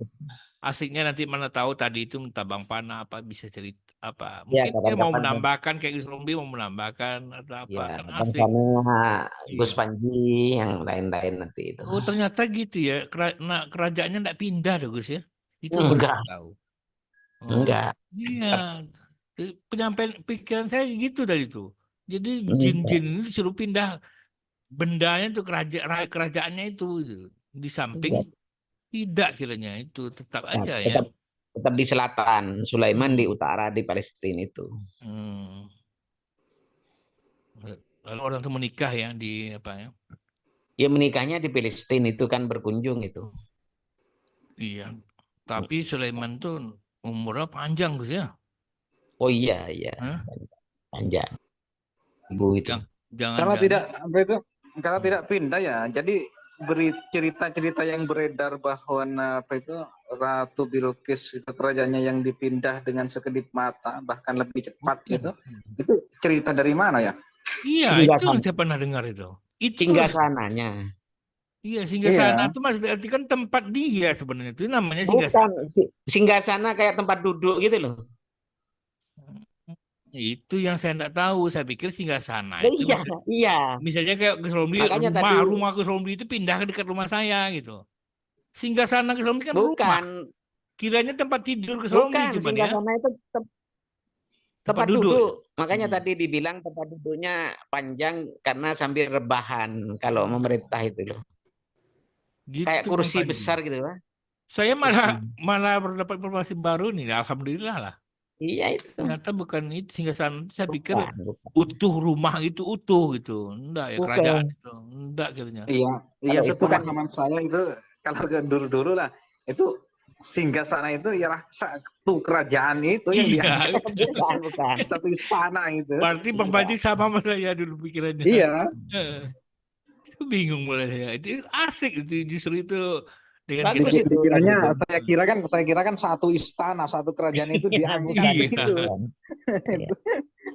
asiknya nanti mana tahu tadi itu entah Bang Pana apa bisa cerita apa. Ya, Mungkin dia mau kapan-kapan. menambahkan kayak Gus Romli mau menambahkan atau apa. Ya, Kan Bang asik. Fana, Gus Iya. Panji, yang lain-lain nanti itu. Oh ternyata gitu ya. Kerajaannya enggak pindah deh Gus ya. Itu baru Enggak, saya tahu. Oh, enggak. iya. Penyampaian pikiran saya gitu dari itu. Jadi Enggak. jin-jin ini disuruh pindah bendanya tuh kerajaannya itu di samping tidak kiranya itu tetap Nah, aja ya. tetap di selatan, Sulaiman di Hmm. utara di Palestina itu. Hmm. Lalu orang tuh menikah ya di apa ya? Ya menikahnya di Palestina itu kan berkunjung itu. Iya. Tapi Sulaiman tuh umurnya panjang Gus ya. Oh iya, iya. Hah? Panjang. Ibu itu. Kalau tidak pindah ya, jadi beri cerita-cerita yang beredar bahwa Ratu Bilqis itu kerajaannya yang dipindah dengan sekedip mata, bahkan lebih cepat gitu. Itu cerita dari mana ya? Iya, itu yang saya pernah dengar itu. Singgasananya. Iya, singgasana itu berarti kan tempat dia sebenarnya. Itu namanya singgasana. Bukan, singgasana kayak tempat duduk gitu loh. Itu yang saya enggak tahu. Saya pikir singgasana itu Iya. misalnya kayak Gus Romli, rumah Gus Romli itu pindah ke dekat rumah saya gitu. Singgasana Gus Romli kan rumah. Kiranya tempat tidur Gus Romli bukan, singgasana itu tempat duduk. Makanya tadi dibilang tempat duduknya panjang karena sambil rebahan kalau memerintah itu loh. Gitu, kayak kursi besar gitu lah. Saya malah berdapat informasi baru nih, alhamdulillah lah. Iya itu. Ternyata bukan itu singgasana. Saya pikir utuh rumah itu utuh gitu. Enggak ya kerajaan itu. Enggak kiranya. Iya sepemahaman saya itu kalau dulu lah itu singgasana itu ya satu kerajaan itu yang diangkat. Bukan. Satu istana itu. Berarti Bang Panji sama saya dulu pikirannya. Iya. Itu bingung mulai saya. Itu asik itu justru itu. Dengan saya kira kan satu istana, satu kerajaan itu diangkat gitu.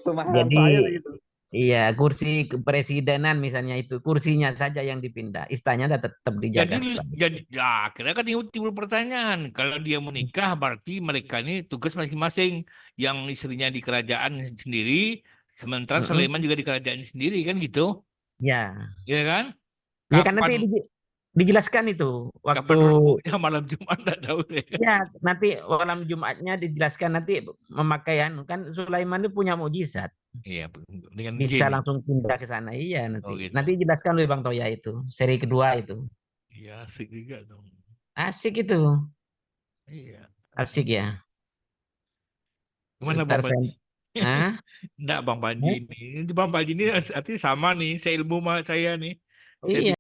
Pemahaman saya gitu. Iya, kursi kepresidenan misalnya itu, kursinya saja yang dipindah, istananya tetap dijaga. Jadi ya, akhirnya kan timbul pertanyaan, kalau dia menikah berarti mereka ini tugas masing-masing, yang istrinya di kerajaan sendiri, sementara Sulaiman juga di kerajaan sendiri kan gitu? Ya. Iya kan? Ya kan nanti dijelaskan itu waktu malam Jumat enggak tahu deh. Ya, nanti malam Jumatnya dijelaskan nanti memakaian kan Sulaiman itu punya mukjizat. Iya, dengan bisa langsung pindah ke sana. Iya nanti. Oh, gitu. Nanti dijelaskan oleh Bang Toya itu, seri kedua itu. Iya, asik juga dong. Asik itu. Iya. Asik ya. Gimana Bang Panji? Enggak Bang Panji ini. Bang Panji ini artinya sama nih, seilmu sama saya nih. Iya.